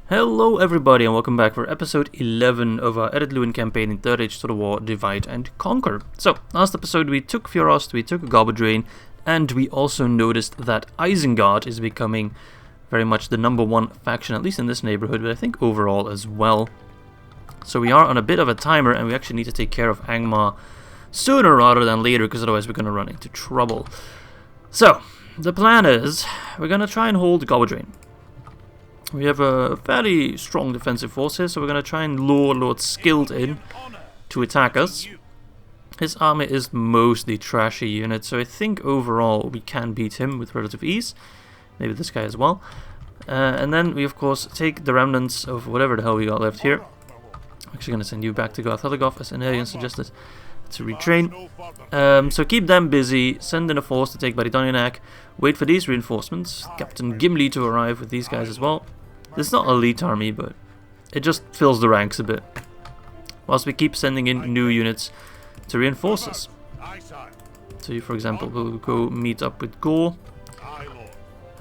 Hello everybody and welcome back for episode 11 of our Ered Luin campaign in 3rd Age to the War, Divide and Conquer. So, last episode we took Fjorast, we took Guldur, and we also noticed that Isengard is becoming very much the #1 faction, at least in this neighborhood, but I think overall as well. So we are on a bit of a timer and we actually need to take care of Angmar sooner rather than later, because otherwise we're going to run into trouble. So, the plan is, we're going to try and hold Guldur. We have a fairly strong defensive force here, so we're going to try and lure Lord Skilled in to attack us. His army is mostly trashy units, so I think overall we can beat him with relative ease. Maybe this guy as well. And then we of course take the remnants of whatever the hell we got left here. I'm actually going to send you back to Garthalagoth as Anarian suggested to retrain. So keep them busy, send in a force to take Ar-Adunaim, wait for these reinforcements, Captain Gimli to arrive with these guys as well. It's not an elite army, but it just fills the ranks a bit, whilst we keep sending in new units to reinforce us. So you, for example, will go meet up with Gore.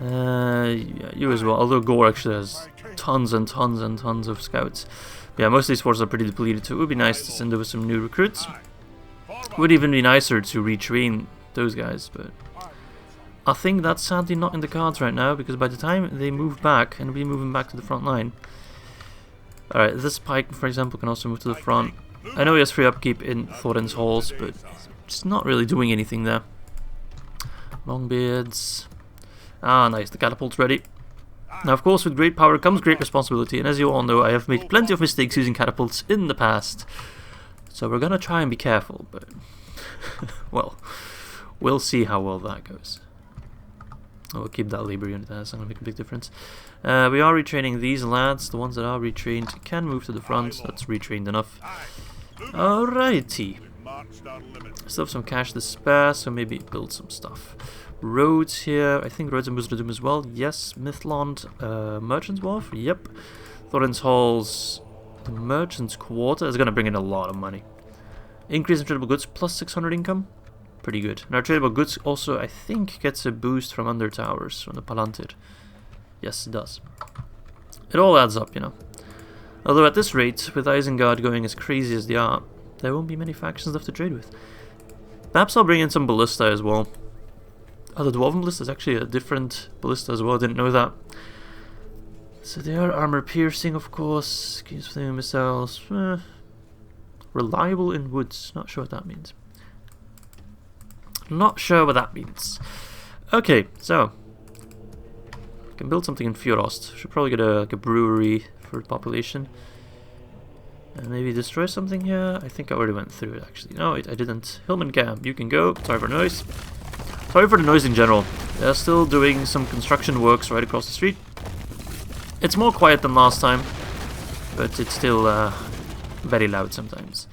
Yeah, you as well, although Gore actually has tons and tons and tons of scouts. But yeah, most of these forces are pretty depleted, so it would be nice to send over some new recruits. Would even be nicer to retrain those guys, but I think that's sadly not in the cards right now, because by the time they move back, and we'll be moving back to the front line. Alright, this pike, for example, can also move to the front. I know he has free upkeep in Thorin's halls, but it's not really doing anything there. Longbeards. Ah, nice, the catapult's ready. Now, of course, with great power comes great responsibility, and as you all know, I have made plenty of mistakes using catapults in the past. So we're gonna try and be careful, but well, we'll see how well that goes. Oh, we'll keep that labor unit, that's going to make a big difference. We are retraining these lads. The ones that are retrained can move to the front. That's retrained enough. Alrighty. Still have some cash to spare, so maybe build some stuff. Roads here. I think roads in Khazad-Dûm as well. Yes. Mithlond. Merchant's Wharf. Yep. Thorin's Halls. The Merchant's Quarter is going to bring in a lot of money. Increase in tradable goods plus 600 income. Pretty good. And our tradable goods also, I think, gets a boost from Under Towers, from the Palantir. Yes, it does. It all adds up, you know. Although at this rate, with Isengard going as crazy as they are, there won't be many factions left to trade with. Perhaps I'll bring in some ballista as well. Oh, the Dwarven ballista is actually a different ballista as well, I didn't know that. So they are armor piercing, of course. Use flaming missiles. Reliable in woods. Not sure what that means. Not sure what that means. Okay, so I can build something in Fjorast. Should probably get a brewery for population. And maybe destroy something here. I think I already went through it actually. No, I didn't. Hillman Camp, you can go. Sorry for noise. Sorry for the noise in general. They're still doing some construction works right across the street. It's more quiet than last time, but it's still very loud sometimes.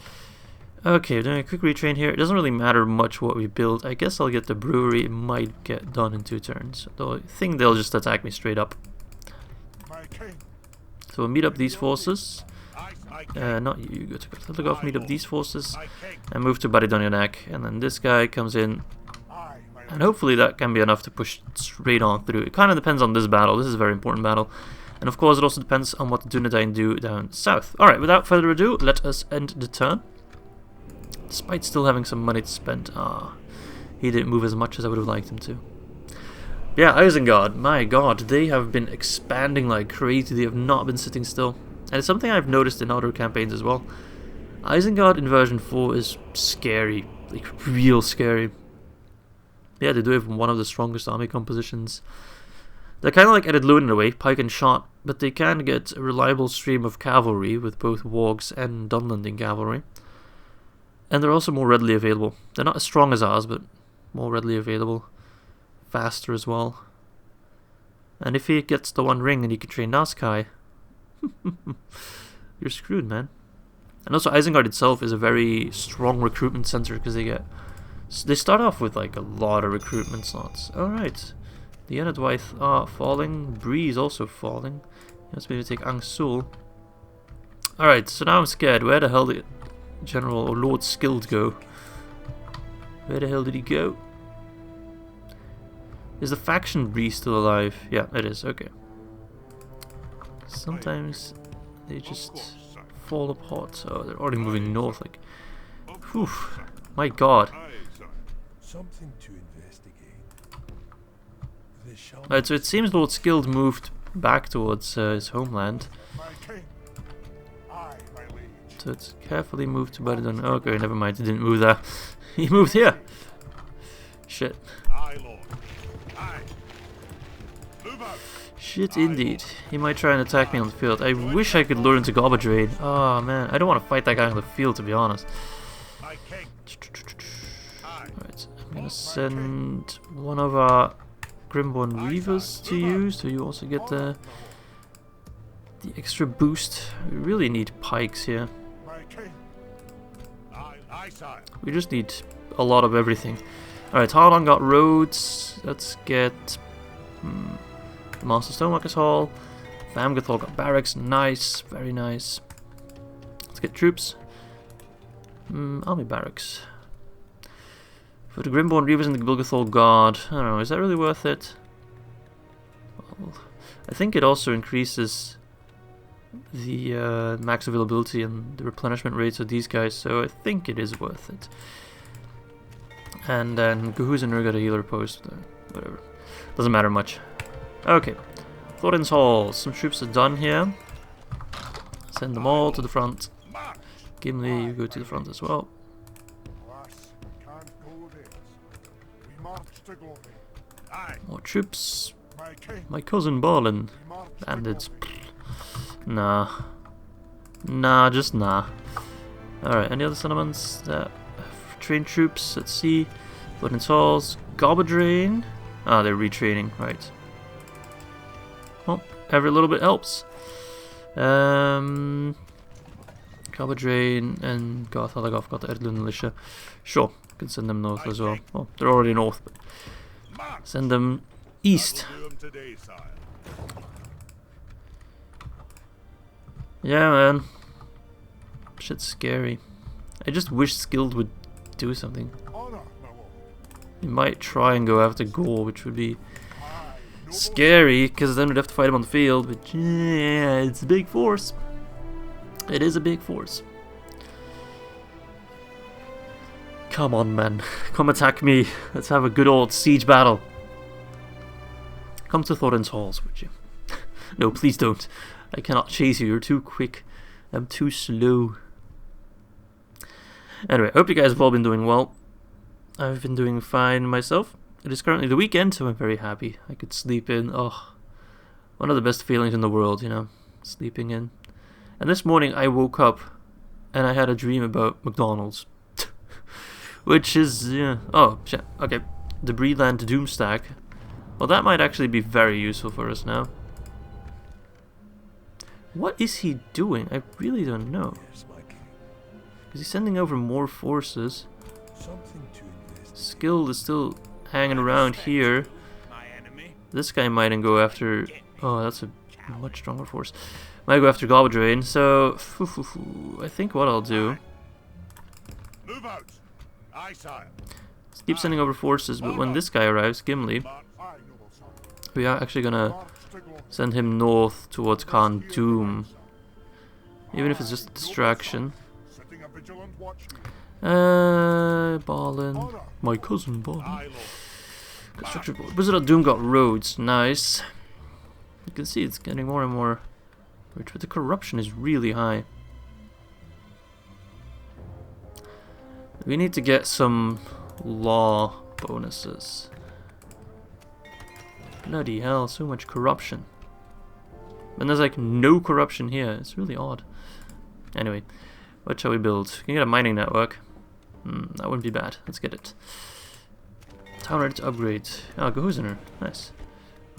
Okay, we're doing a quick retrain here. It doesn't really matter much what we build. I guess I'll get the brewery. It might get done in 2 turns. Though I think they'll just attack me straight up. So we'll meet up these forces. Not you, go to Khazad-Dûm, meet up these forces. And move to Ar-Adunaim. And then this guy comes in. And hopefully that can be enough to push straight on through. It kind of depends on this battle. This is a very important battle. And of course it also depends on what the Dunedain do down south. Alright, without further ado, let us end the turn. Despite still having some money to spend. He didn't move as much as I would have liked him to. Yeah, Isengard, my god, they have been expanding like crazy. They have not been sitting still. And it's something I've noticed in other campaigns as well. Isengard in version 4 is scary. Like, real scary. Yeah, they do have one of the strongest army compositions. They're kind of like Ered Luin in a way, pike and shot, but they can get a reliable stream of cavalry with both Wargs and Dunlanding cavalry. And they're also more readily available. They're not as strong as ours, but more readily available. Faster as well. And if he gets the one ring and he can train Nazkai, you're screwed, man. And also Isengard itself is a very strong recruitment center, because they start off with like a lot of recruitment slots. Alright. The Enedwaith are falling. Bree is also falling. Let's maybe take Angsul. Alright, so now I'm scared. Where the hell did General or Lord Skilled go? Where the hell did he go? Is the faction Bree still alive? Yeah, it is. Okay. Sometimes they just fall apart. So they're already moving north. Like, whew, my God. Something to investigate. Alright, so it seems Lord Skilled moved back towards his homeland. So it's carefully moved to Agandaûr. Okay, never mind, he didn't move there. He moved here. Shit. Shit indeed. He might try and attack me on the field. I wish I could lure into Gobba Drain. Oh man, I don't want to fight that guy on the field, to be honest. Alright, I'm gonna send one of our Grimborn Reavers to you, so you also get the extra boost. We really need pikes here. We just need a lot of everything. Alright, Harad got roads. Let's get Master Stoneworkers Hall. Famgathol got barracks. Nice, very nice. Let's get troops. Army barracks. For the Grimborn Reavers and the Gulgathol Guard. I don't know, is that really worth it? Well, I think it also increases the max availability and the replenishment rates of these guys, so I think it is worth it. And then Gahuzanur got a healer post, whatever. Doesn't matter much. Okay, Thorin's Hall. Some troops are done here. Send them all to the front. Gimli, you go to the front as well. More troops. My cousin Balin. Bandits. Nah. Nah, just nah. Alright, any other settlements that have trained troops? Let's see. Thorin's Halls. Gobba Drain. Ah, they're retraining, right. Well, every little bit helps. Gobba Drain and Garthalagov got the Ered Luin militia. Sure, can send them north as well. Well, they're already north, but send them east. Yeah, man. Shit's scary. I just wish Skilled would do something. He might try and go after Gore, which would be scary, because then we'd have to fight him on the field, but yeah, it's a big force. It is a big force. Come on, man. Come attack me. Let's have a good old siege battle. Come to Thorin's Halls, would you? No, please don't. I cannot chase you. You're too quick. I'm too slow. Anyway, I hope you guys have all been doing well. I've been doing fine myself. It is currently the weekend, so I'm very happy. I could sleep in. Oh, one of the best feelings in the world, you know, sleeping in. And this morning I woke up and I had a dream about McDonald's. Which is, yeah. Oh, shit. Okay. Debris Land Doom Stack. Well, that might actually be very useful for us now. What is he doing? I really don't know. Is he sending over more forces? Skilled is still hanging around here. This guy mightn't go after... Oh, that's a much stronger force. Might go after Gobba Drain. So, I think what I'll do... Let's keep sending over forces, but when this guy arrives, Gimli, we are actually gonna send him north towards Khazad-Dûm. Even if it's just a distraction. Balin. My cousin Balin. Construction board. Wizard of Doom got roads. Nice. You can see it's getting more and more rich, but the corruption is really high. We need to get some law bonuses. Bloody hell, so much corruption. And there's like no corruption here. It's really odd. Anyway, what shall we build? Can you get a mining network? That wouldn't be bad. Let's get it. Town ready to upgrade. Ah, Gahuzanur. Nice.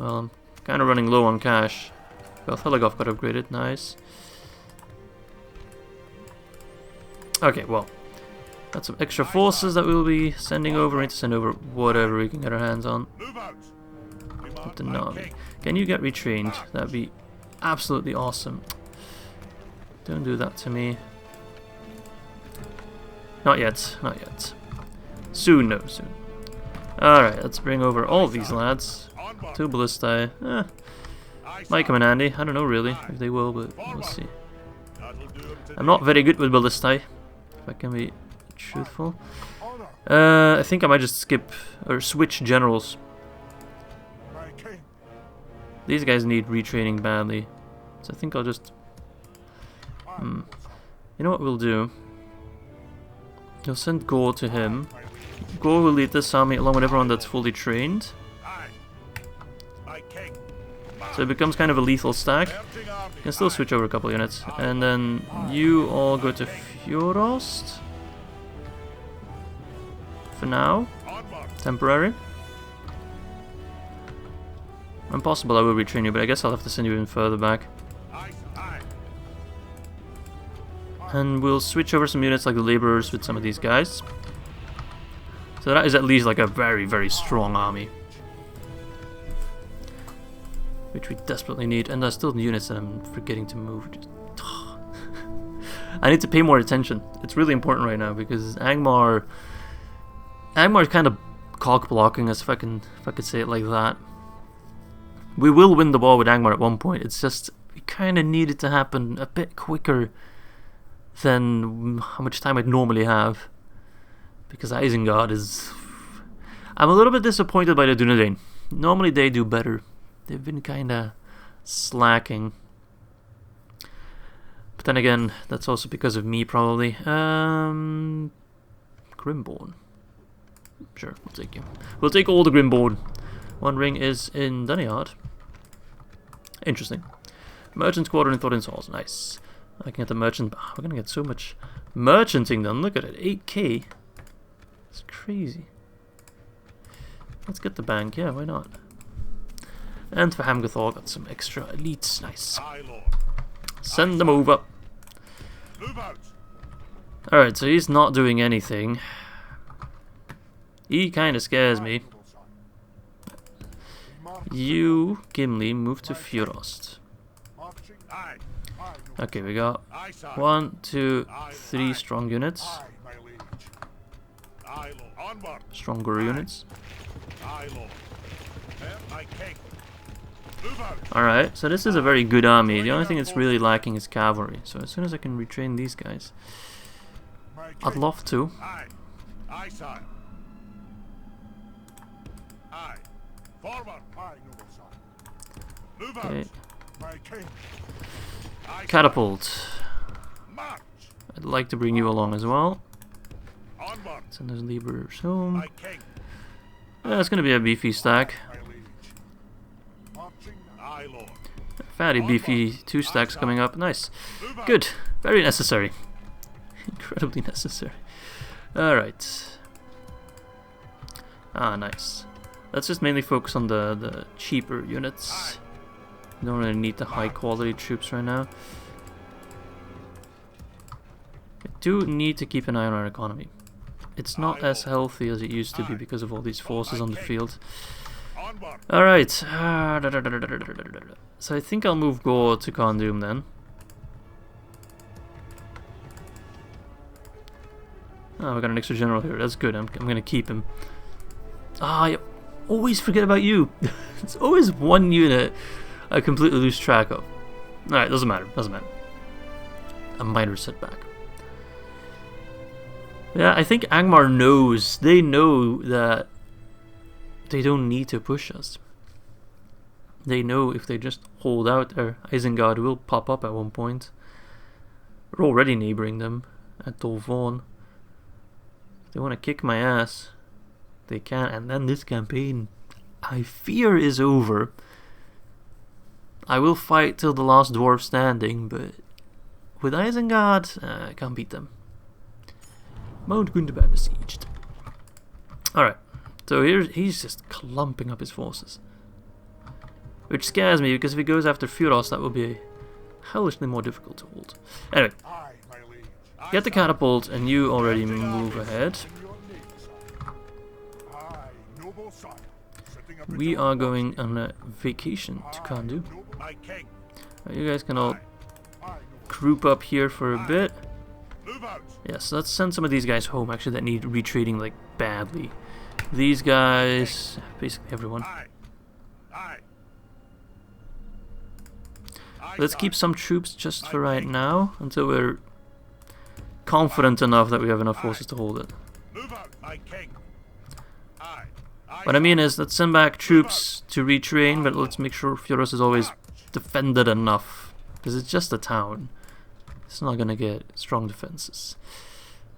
Well, I'm kind of running low on cash. Garthalagov got upgraded. Nice. Okay, well. Got some extra forces that we'll be sending over. We need to send over whatever we can get our hands on. The Na'vi. Can you get retrained? That'd be absolutely awesome. Don't do that to me. Not yet. Not yet. Soon, no, soon. Alright, let's bring over all these lads. Two ballistae. Might come in handy. I don't know really if they will, but we'll see. I'm not very good with Ballistae, if I can be truthful. I think I might just skip or switch generals. These guys need retraining badly, so I think I'll just... You know what we'll do? We'll send Gore to him. Gore will lead this army along with everyone that's fully trained. So it becomes kind of a lethal stack. You can still switch over a couple units. And then you all go to Fjordost. For now. Temporary. When possible I will retrain you, but I guess I'll have to send you even further back. And we'll switch over some units like the laborers with some of these guys. So that is at least like a very, very strong army. Which we desperately need. And there's still units that I'm forgetting to move. I need to pay more attention. It's really important right now because Angmar is kind of cock blocking us, if I could say it like that. We will win the war with Angmar at one point. It's just we kind of need it to happen a bit quicker than how much time I'd normally have. Because Isengard is... I'm a little bit disappointed by the Ar-Adunaim. Normally they do better. They've been kind of slacking. But then again, that's also because of me probably. Grimborn. Sure, we'll take you. We'll take all the Grimborn. One ring is in Dunyard. Interesting. Merchant Squadron in Thorin's Halls. Nice. I can get the merchant. Oh, we're gonna get so much merchanting done. Look at it. 8k. It's crazy. Let's get the bank. Yeah, why not? And for Hamgathor, got some extra elites. Nice. Send them over. Alright, so he's not doing anything. He kind of scares me. You, Gimli, move to Fjordost. Okay, we got 1, 2, 3 strong units. Stronger units. Alright, so this is a very good army. The only thing that's really lacking is cavalry. So as soon as I can retrain these guys, I'd love to. Okay. Catapult. I'd like to bring you along as well. Send those laborers home. Yeah, it's gonna be a beefy stack. Fatty beefy 2 stacks coming up. Nice. Good. Very necessary. Incredibly necessary. Alright. Ah, nice. Let's just mainly focus on the cheaper units. Don't really need the high quality troops right now. I do need to keep an eye on our economy. It's not as healthy as it used to be because of all these forces on the field. Alright. So I think I'll move Gore to Caldum then. Oh, we got an extra general here. That's good. I'm gonna keep him. Ah, I always forget about you. It's always one unit I completely lose track of. Alright, doesn't matter. Doesn't matter. A minor setback. Yeah, I think Angmar knows. They know that they don't need to push us. They know if they just hold out there, Isengard will pop up at one point. We're already neighboring them at Dolvaun. If they want to kick my ass, they can. And then this campaign, I fear, is over. I will fight till the last dwarf standing, but with Isengard, I can't beat them. Mount Gundabad besieged. Alright, so he's just clumping up his forces. Which scares me, because if he goes after Fjordost, that will be hellishly more difficult to hold. Anyway, get the catapult, and you already move ahead. We are going on a vacation to Caldum. You guys can all group up here for a bit. Yes, let's send some of these guys home, actually, that need retreating, like, badly. These guys, basically everyone. Let's keep some troops just for right now, until we're confident enough that we have enough forces to hold it. What I mean is, let's send back troops to retrain, but let's make sure Fjoros is always defended enough. Because it's just a town. It's not gonna get strong defenses.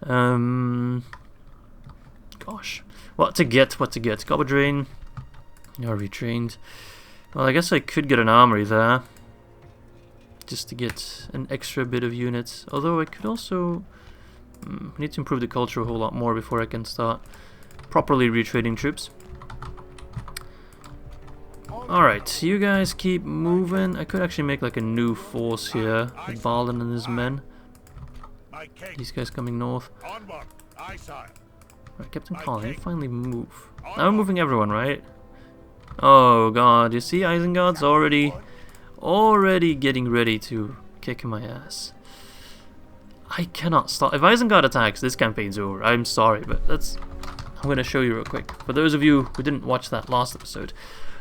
Gosh. What to get? Gobadrain. You're retrained. Well, I guess I could get an armory there. Just to get an extra bit of units. Although I could also... I need to improve the culture a whole lot more before I can start properly retraining troops. Alright, you guys keep moving. I could actually make like a new force here with Balin and his men. These guys coming north. Right, Captain Colin, finally move. Now I'm moving everyone, right? Oh god, you see Isengard's already getting ready to kick my ass. I cannot stop. If Isengard attacks, this campaign's over. I'm sorry, but I'm going to show you real quick. For those of you who didn't watch that last episode,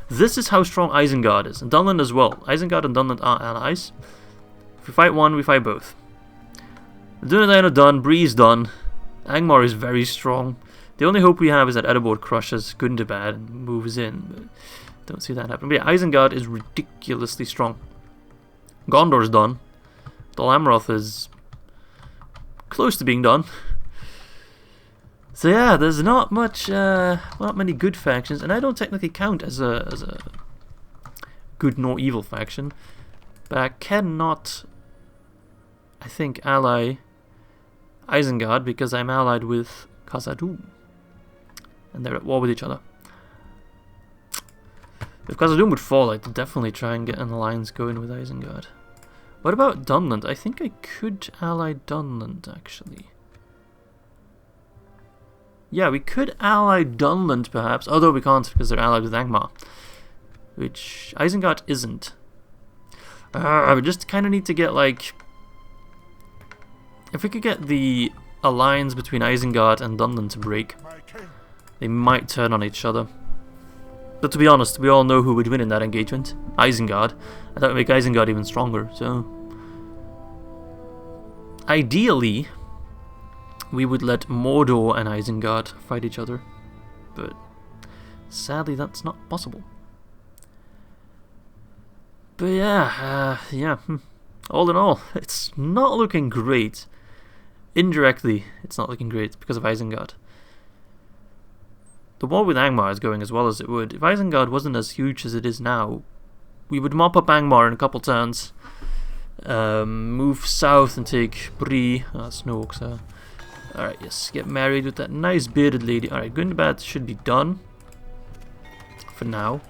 this is how strong Isengard is, and Dunland as well. Isengard and Dunland are allies. If we fight one, we fight both. Ar-Adunaim are done, Bree's done. Angmar is very strong. The only hope we have is that Erebor crushes Gundabad and moves in, but don't see that happen. But yeah, Isengard is ridiculously strong. Gondor's done. Dol Amroth is close to being done. So yeah, there's not many good factions, and I don't technically count as a good nor evil faction, but I cannot, I think, ally Isengard because I'm allied with Khazad-Dûm, and they're at war with each other. If Khazad-Dûm would fall, I'd definitely try and get an alliance going with Isengard. What about Dunland? I think I could ally Dunland, actually. Yeah, we could ally Dunland, perhaps, although we can't because they're allied with Angmar, which Isengard isn't. We just kind of need to get, like... If we could get the alliance between Isengard and Dunland to break, they might turn on each other. But to be honest, we all know who would win in that engagement. Isengard. And that would make Isengard even stronger, so... Ideally, we would let Mordor and Isengard fight each other. But sadly, that's not possible. But yeah, all in all, it's not looking great. Indirectly, it's not looking great because of Isengard. The war with Angmar is going as well as it would. If Isengard wasn't as huge as it is now, we would mop up Angmar in a couple turns, move south and take Bree. That's no Orcs. Alright, yes, get married with that nice bearded lady. Alright, Gundabad should be done for now.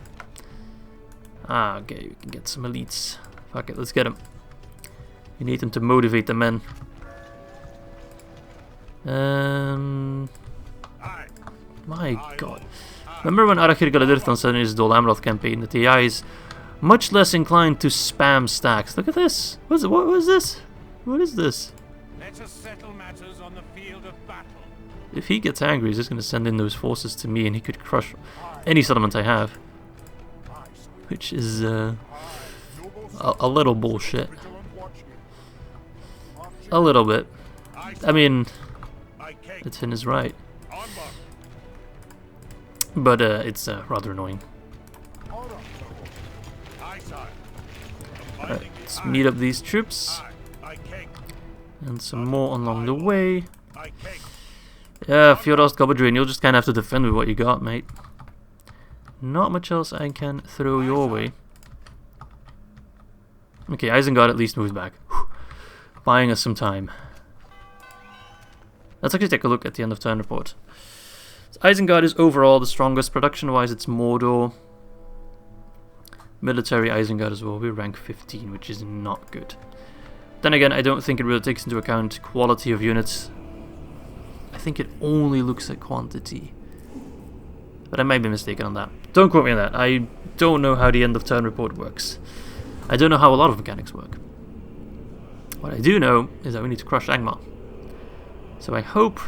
Okay, we can get some elites. Fuck it, let's get them. We need them to motivate the men. My god. Remember when Arakir Galadirthon said in his Dol Amroth campaign that the AI is much less inclined to spam stacks? Look at this. What was this? What is this? Let us settle matters on the field of battle. If he gets angry, he's just going to send in those forces to me and he could crush any settlement I have. Which is a little bullshit. A little bit. I mean, it's in his right. But it's rather annoying. Alright, let's meet up these troops. And some more along the way. Yeah, Fjoros, Gobadrain, you'll just kind of have to defend with what you got, mate. Not much else I can throw your way. Okay, Isengard at least moves back. Whew. Buying us some time. Let's actually take a look at the end of turn report. So Isengard is overall the strongest. Production-wise, it's Mordor. Military Isengard as well. We're rank 15, which is not good. Then again, I don't think it really takes into account quality of units. I think it only looks at quantity. But I might be mistaken on that. Don't quote me on that. I don't know how the end of turn report works. I don't know how a lot of mechanics work. What I do know is that we need to crush Angmar. So I hope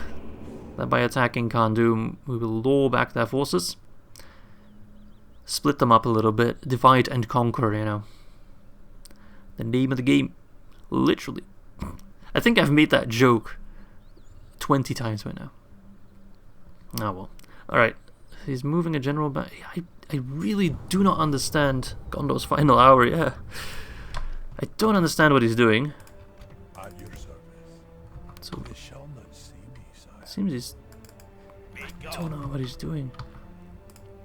that by attacking Caldum, we will lure back their forces. Split them up a little bit. Divide and conquer, you know. The name of the game. Literally. I think I've made that joke 20 times by now. Oh well. Alright. He's moving a general back. I really do not understand Gondor's final hour, yeah. I don't understand what he's doing. At your service. So They shall not see me, sire. seems he's... I don't know what he's doing.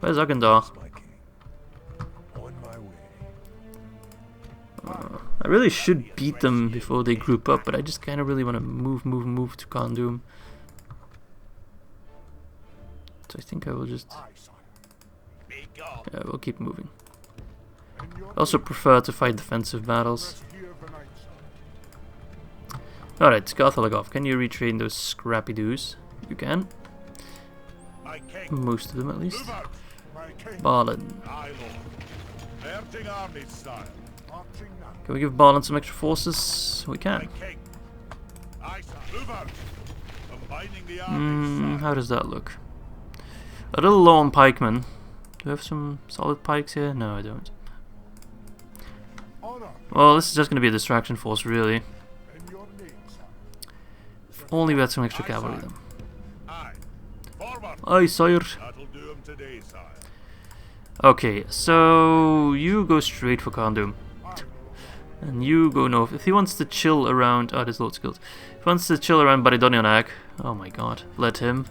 Where's Agandaûr? My king. On my way. I really should beat them before they group up, but I just kind of really want to move to Caldum. So I think I will just... Yeah, we'll keep moving. I also prefer to fight defensive battles. Alright, Scarthalagov, can you retrain those scrappy dudes? You can. Most of them at least. Balin. Can we give Balin some extra forces? We can. How does that look? A little low on pikemen. Do I have some solid pikes here? No, I don't. Well, this is just going to be a distraction force, really. If only we had some extra cavalry then. Aye, sire. Okay, so you go straight for Caldum. And you go north. If he wants to chill around... Oh, there's loads of skills. If he wants to chill around Baridonianak, oh my god, let him.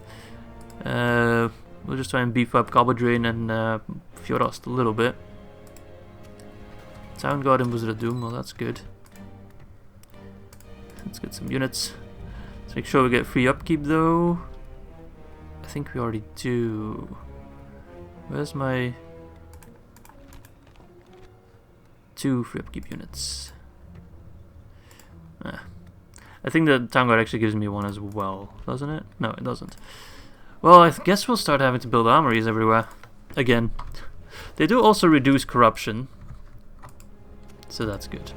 We'll just try and beef up Gobodrin and Fjorost a little bit. Town Guard and Ar-Adunaim, well that's good. Let's get some units. Let's make sure we get free upkeep though. I think we already do. Where's my... 2 free upkeep units? I think the Town Guard actually gives me 1 as well, doesn't it? No, it doesn't. Well, I guess we'll start having to build armories everywhere. Again. They do also reduce corruption. So that's good.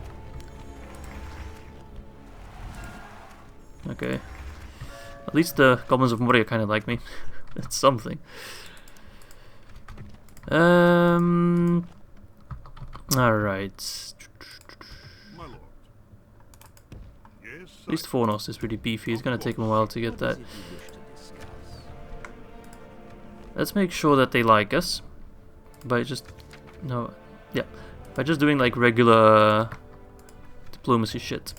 Okay. At least the Goblins of Moria kind of like me. That's something. Alright. At least Fornos is pretty beefy. It's gonna take him a while to get that. Let's make sure that they like us by just by just doing like regular diplomacy shit.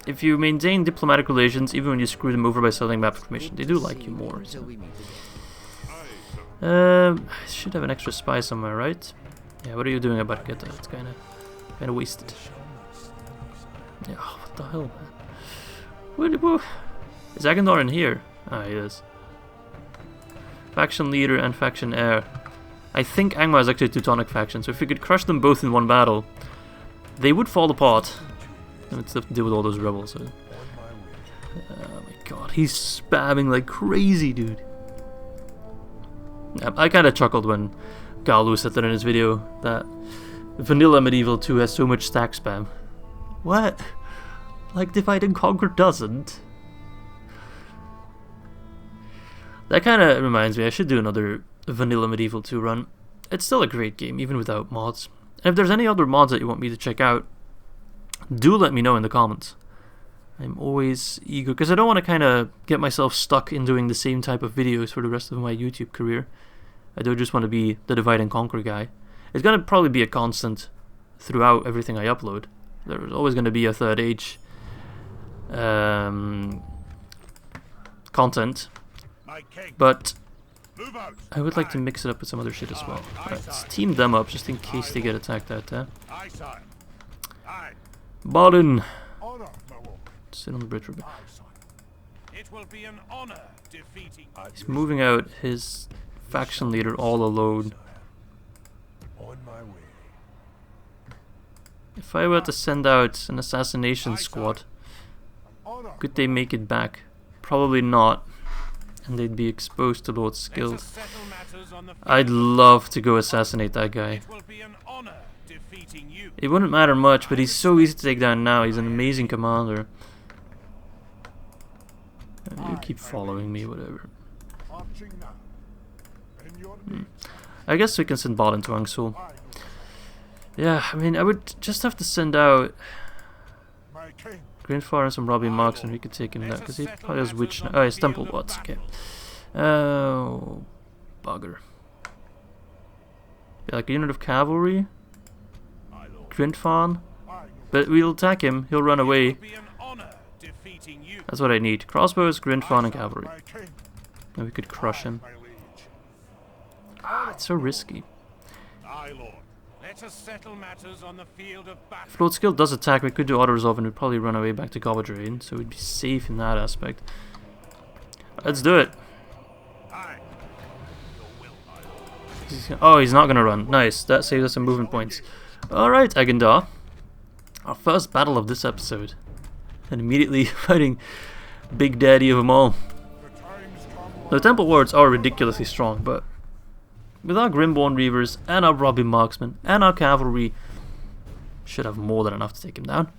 If you maintain diplomatic relations, even when you screw them over by selling map information, they do like you more. So. I should have an extra spy somewhere, right? Yeah. What are you doing about Geta? It's kind of wasted. Yeah. Oh, what the hell, man? Is Agandaûr in here? Ah, he is. Faction leader and faction heir. I think Angmar is actually a Teutonic faction, so if we could crush them both in one battle, they would fall apart. And it's have to deal with all those rebels. So. Oh my god, he's spamming like crazy, dude. Yeah, I kind of chuckled when Galu said that in his video, that vanilla Medieval 2 has so much stack spam. What? Like Divide and Conquer doesn't? That kind of reminds me, I should do another vanilla Medieval 2 run. It's still a great game, even without mods. And if there's any other mods that you want me to check out, do let me know in the comments. I'm always eager, because I don't want to kind of get myself stuck in doing the same type of videos for the rest of my YouTube career. I don't just want to be the Divide and Conquer guy. It's going to probably be a constant throughout everything I upload. There's always going to be a Third Age content. But I would like to mix it up with some other shit as well. Right, let's team them up just in case they get attacked out there. Balin! Sit on the bridge for a bit. It will be an honor defeating. He's moving out his faction leader all alone. On my way. If I were to send out an assassination squad, could they make it back? Probably not. And they'd be exposed to Lord's skills. I'd love to go assassinate that guy. It wouldn't matter much, but he's so easy to take down now. He's an amazing commander. You keep following me, whatever. I guess we can send Balin to Angsul. Yeah, I mean, I would just have to send out My king. Grandfather and some Robbie Marks and we could take him down, because he probably has Witch... Oh, he's Temple Wards, okay. Oh, bugger. Yeah, like a unit of cavalry. Grindfarn. But we'll attack him, he'll run away. That's what I need. Crossbows, Grindfarn and cavalry. And we could crush him. Ah, it's so risky. Let us settle matters on the field of battle. If Lord Skill does attack, we could do auto-resolve and we'd probably run away back to Gobble, so we'd be safe in that aspect. Let's do it. Oh, he's not gonna run. Nice, that saves us some movement points. Alright, Agandaûr. Our first battle of this episode. And immediately fighting Big Daddy of them all. The Temple Wards are ridiculously strong, but with our Grimborn Reavers and our Robbie Marksmen and our cavalry, should have more than enough to take him down.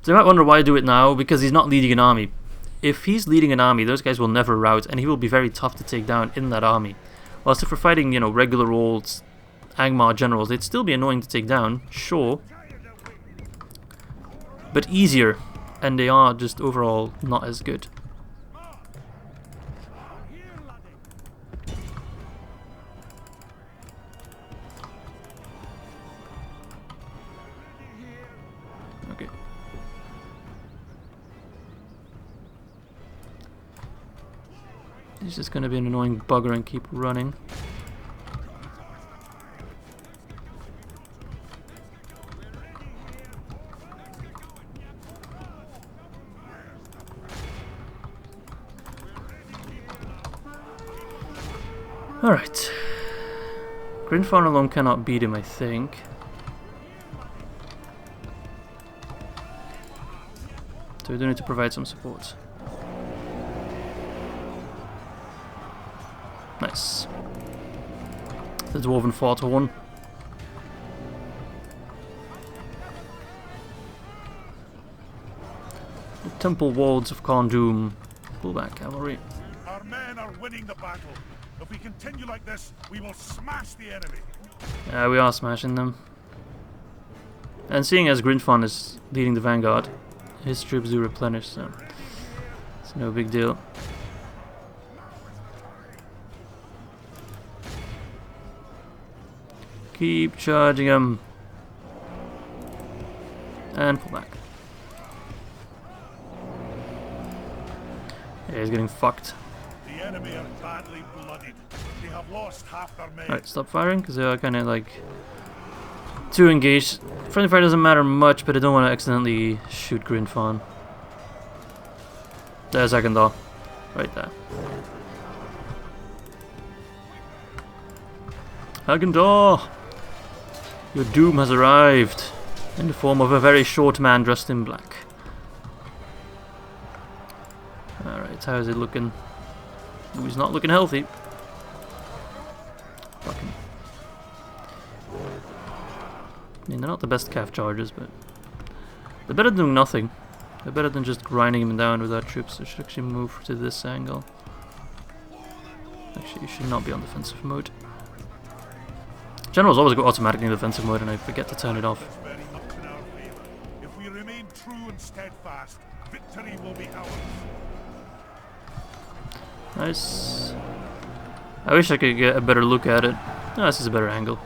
So you might wonder why I do it now, because he's not leading an army. If he's leading an army, those guys will never rout, and he will be very tough to take down in that army. Whilst if we're fighting, you know, regular old Angmar generals, they'd still be annoying to take down, sure, but easier, and they are just overall not as good. Okay. He's just gonna be an annoying bugger and keep running. Alright. Grindfarn alone cannot beat him, I think. So we do need to provide some support. Nice. The Dwarven fought one. The Temple Wards of Caldum. Pull back, cavalry. Our men are winning the battle. If we continue like this, we will smash the enemy. Yeah, we are smashing them. And seeing as Grindfarn is leading the vanguard, his troops do replenish, so it's no big deal. Keep charging him. And pull back. Yeah, he's getting fucked. The enemy are badly blooded. They have lost half their men. Alright, stop firing, because they are kind of like too engaged. Friendly fire doesn't matter much, but I don't want to accidentally shoot Grindfarn. There's Agandaûr. Right there. Agandaûr! Your doom has arrived, in the form of a very short man dressed in black. Alright, how is it looking? Ooh, he's not looking healthy. Fucking. I mean, they're not the best calf chargers, but they're better than doing nothing. They're better than just grinding him down with our troops. So I should actually move to this angle. Actually, you should not be on defensive mode. Generals always go automatically in defensive mode and I forget to turn it off. If we remain true and steadfast, victory will be ours. Nice. I wish I could get a better look at it. No, this is a better angle.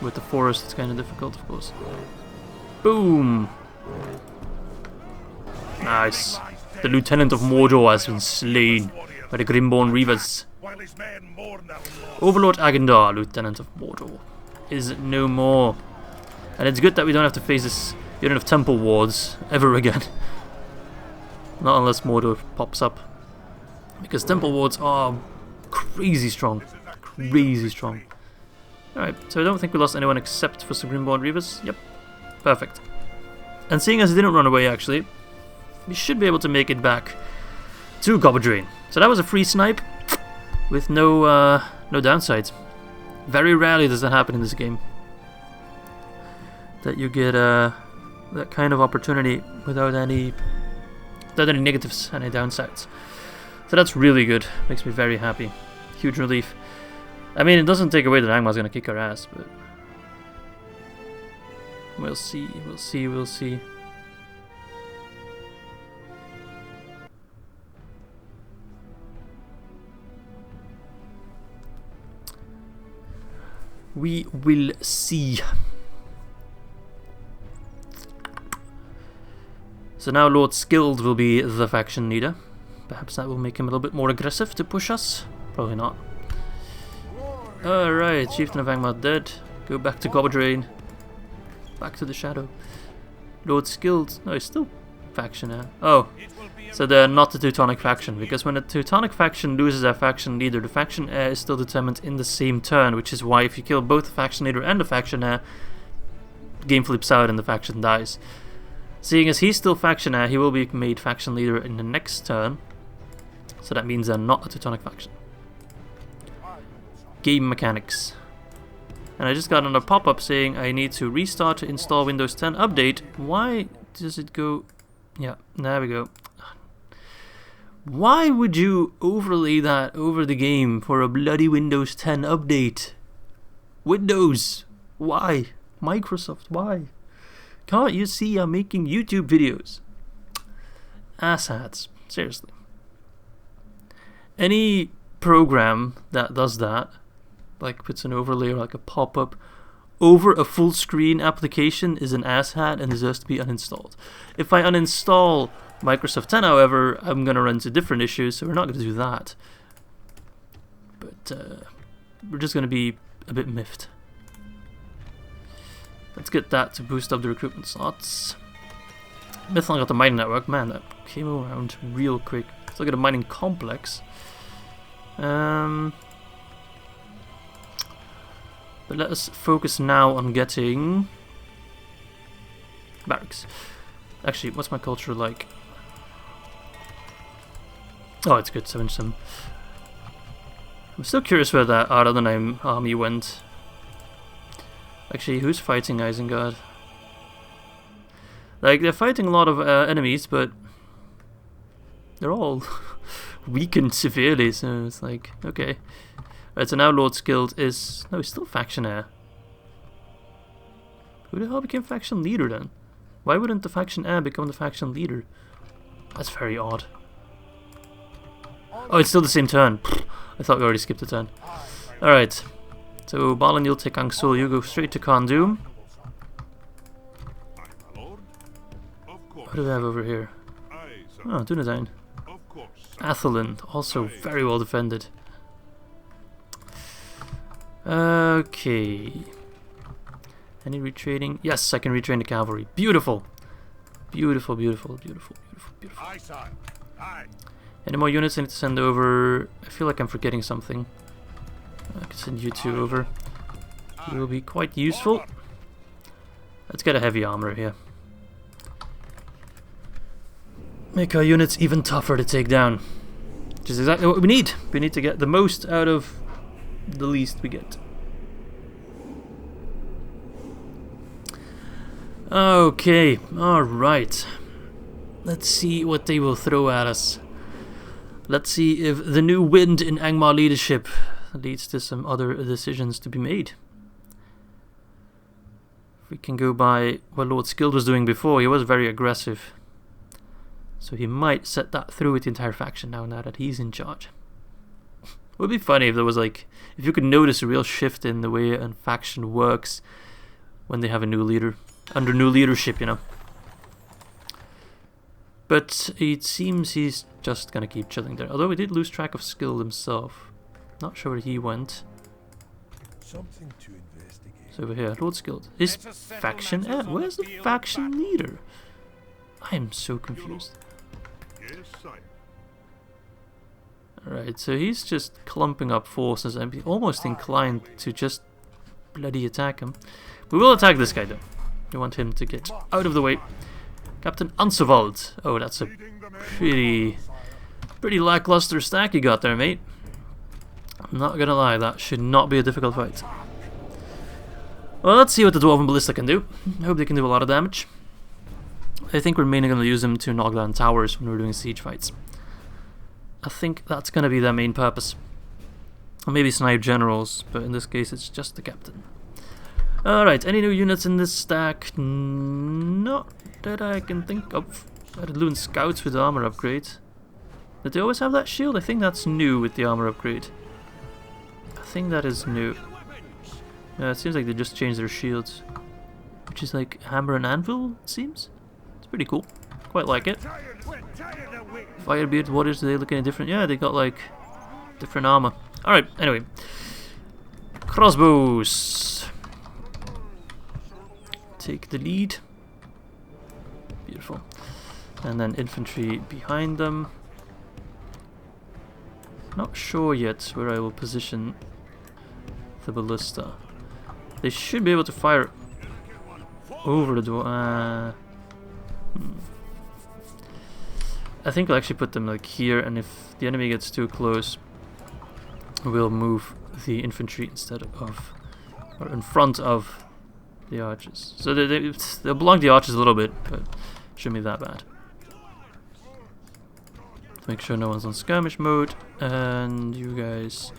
With the forest, it's kind of difficult, of course. Boom! Nice. The Lieutenant of Mordor has been slain by the Grimborn Reavers. Overlord Agandaûr, Lieutenant of Mordor, is no more. And it's good that we don't have to face this unit of Temple Wards ever again. Not unless Mordor pops up. Because Temple Wards are crazy strong. Crazy strong. Alright, so I don't think we lost anyone except for some Grimborn Reavers. Yep. Perfect. And seeing as he didn't run away, actually, we should be able to make it back to Gobble. So that was a free snipe with no downsides. Very rarely does that happen in this game. That you get that kind of opportunity without any negatives, any downsides. So that's really good. Makes me very happy. Huge relief. I mean, it doesn't take away that Angmar's gonna kick our ass, but we'll see, we'll see, we'll see. We will see. So now Lord Skilled will be the faction leader. Perhaps that will make him a little bit more aggressive to push us. Probably not. Alright, Chieftain of Angmar dead. Go back to Gobberdrain. Back to the Shadow. Lord Skilled. No, he's still faction now. Oh, so they're not the Teutonic faction. Because when the Teutonic faction loses their faction leader, the faction heir is still determined in the same turn. Which is why if you kill both the faction leader and the faction heir, the game flips out and the faction dies. Seeing as he's still faction heir, he will be made faction leader in the next turn. So that means they're not a Teutonic faction. Game mechanics. And I just got another pop-up saying I need to restart to install Windows 10 update. Why does it go... Yeah, there we go. Why would you overlay that over the game for a bloody Windows 10 update? Windows! Why? Microsoft, why? Can't you see I'm making YouTube videos? Asshats. Seriously. Any program that does that, like puts an overlay or like a pop-up over a full screen application, is an asshat and deserves to be uninstalled. If I uninstall Microsoft 10, however, I'm going to run into different issues, so we're not going to do that. But we're just going to be a bit miffed. Let's get that to boost up the recruitment slots. Mithlon got the mining network. Man, that came around real quick. Let's look at the mining complex. But let us focus now on getting barracks. Actually, what's my culture like? Oh, it's good. 7-7. I'm still curious where that Ar-Adunaim army went. Actually, who's fighting Isengard? Like, they're fighting a lot of enemies, but they're all weakened severely, so it's like, okay. Right, so now Lord Skilled is... No, he's still faction heir. Who the hell became faction leader then? Why wouldn't the faction heir become the faction leader? That's very odd. Oh, it's still the same turn. I thought we already skipped a turn. Alright. So, Balin, you'll take Angsul, you go straight to Caldum. What do we have over here? Oh, Dunedain. Athelin, also very well defended. Okay. Any retraining? Yes, I can retrain the cavalry. Beautiful! Beautiful, beautiful, beautiful, beautiful, beautiful. Any more units I need to send over? I feel like I'm forgetting something. I can send you two over. You will be quite useful. Let's get a heavy armor here. Make our units even tougher to take down. Which is exactly what we need. We need to get the most out of the least we get. Okay, alright. Let's see what they will throw at us. Let's see if the new wind in Angmar leadership leads to some other decisions to be made. If we can go by what Lord Skilled was doing before, he was very aggressive. So he might set that through with the entire faction now that he's in charge. It would be funny if there was like, if you could notice a real shift in the way a faction works when they have a new leader, under new leadership, you know. But it seems he's just gonna keep chilling there. Although we did lose track of Skilled himself. Not sure where he went. Something to investigate. It's over here, Lord Skilled. His faction? Where's the faction leader? I am so confused. Yes, sire. Alright, so he's just clumping up forces and be almost inclined to just bloody attack him. We will attack this guy though. We want him to get out of the way. Captain Ansevald. Oh, that's a pretty lackluster stack you got there, mate. I'm not gonna lie, that should not be a difficult fight. Well, let's see what the Dwarven Ballista can do. I hope they can do a lot of damage. I think we're mainly going to use them to knock down towers when we're doing siege fights. I think that's going to be their main purpose. Or maybe snipe generals, but in this case it's just the captain. Alright, any new units in this stack? Not that I can think of. Ered Luin scouts with the armor upgrade. Did they always have that shield? I think that's new with the armor upgrade. I think that is new. Yeah, it seems like they just changed their shields. Which is like hammer and anvil, it seems. It's pretty cool. Quite like it. Firebeard warriors, are they looking different? Yeah, they got like different armor. Alright, anyway. Crossbows. Take the lead. Beautiful. And then infantry behind them. Not sure yet where I will position the ballista. They should be able to fire over the door. I think I'll actually put them like here, and if the enemy gets too close, we'll move the infantry instead of, or in front of the archers. So they'll block the archers a little bit, but shouldn't be that bad. Make sure no one's on skirmish mode, and you guys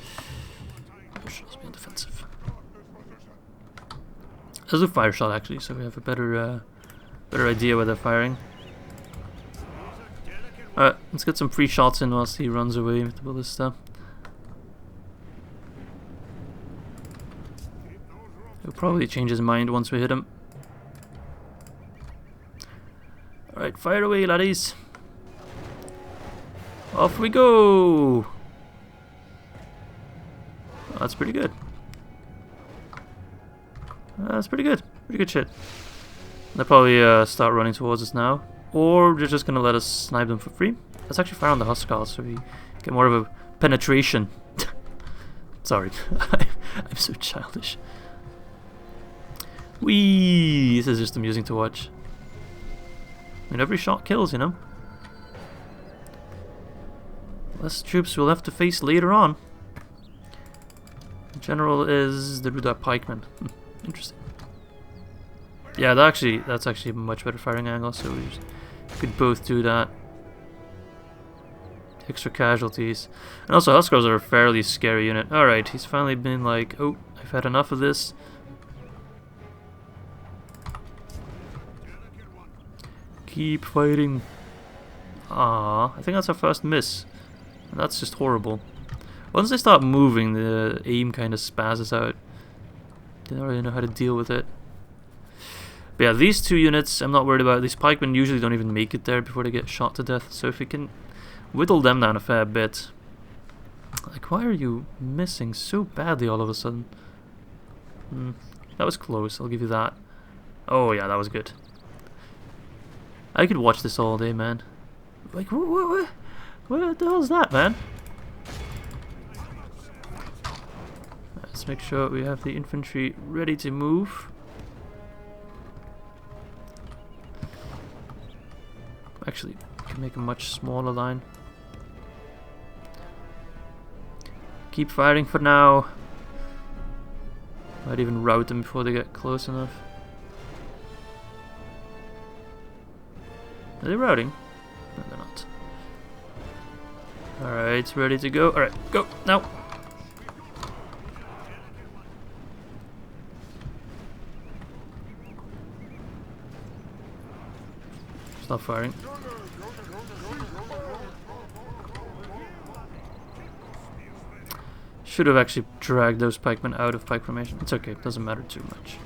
should also be on defensive. Let's do fire shot actually, so we have a better idea where they're firing. Alright, let's get some free shots in whilst he runs away with the ballista. He'll probably change his mind once we hit him. Alright, fire away, laddies. Off we go! Oh, that's pretty good. That's pretty good. Pretty good shit. They'll probably start running towards us now. Or they're just gonna let us snipe them for free. Let's actually fire on the Huskars so we get more of a penetration. Sorry, I'm so childish. Whee! This is just amusing to watch. I mean, every shot kills, you know? Less troops we'll have to face later on. The general is the Rudar pikeman. Interesting. Yeah, that's actually a much better firing angle, so we could both do that. Extra casualties. And also Huskars are a fairly scary unit. Alright, he's finally been like, oh, I've had enough of this. Keep fighting. Ah, I think that's our first miss. And that's just horrible. Once they start moving, the aim kind of spazzes out. They don't really know how to deal with it. But yeah, these two units I'm not worried about. These pikemen usually don't even make it there before they get shot to death. So if we can whittle them down a fair bit. Like, why are you missing so badly all of a sudden? That was close, I'll give you that. Oh yeah, that was good. I could watch this all day, man. Like, what the hell is that, man? Let's make sure we have the infantry ready to move. Actually, we can make a much smaller line. Keep firing for now. Might even rout them before they get close enough. Are they routing? No, they're not. Alright, ready to go. Alright, go now. Stop firing. Should have actually dragged those pikemen out of pike formation. It's okay, it doesn't matter too much.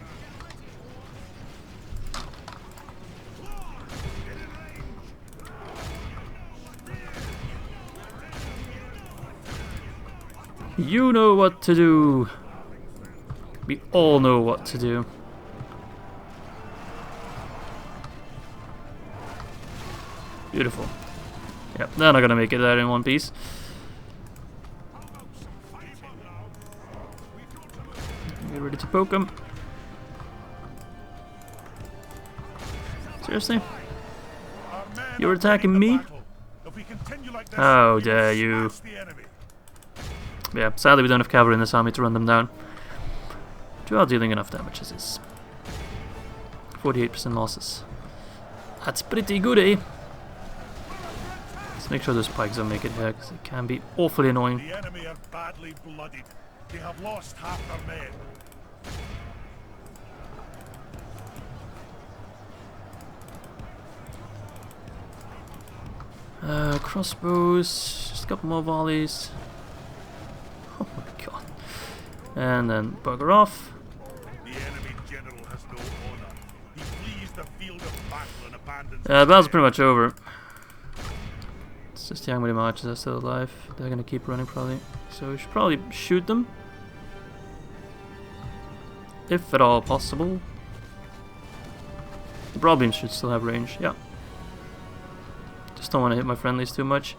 You know what to do. We all know what to do. Beautiful. Yep, they're not gonna make it there in one piece. Get ready to poke them. Seriously? You're attacking me? How dare you? Yeah, sadly we don't have cavalry in this army to run them down. We are dealing enough damage as is. 48% losses. That's pretty good, eh? make sure those pikes don't make it here, because it can be awfully annoying. The enemy are badly blooded. They have lost half their men. Crossbows, just a couple more volleys. Oh my god. And then bugger off. The enemy general has no honor. He flees the field of battle and abandons The battle's pretty much over. It's just the Angry Marches are still alive. They're gonna keep running probably. So we should probably shoot them. If at all possible. The Broadbeams should still have range, yeah. Just don't want to hit my friendlies too much.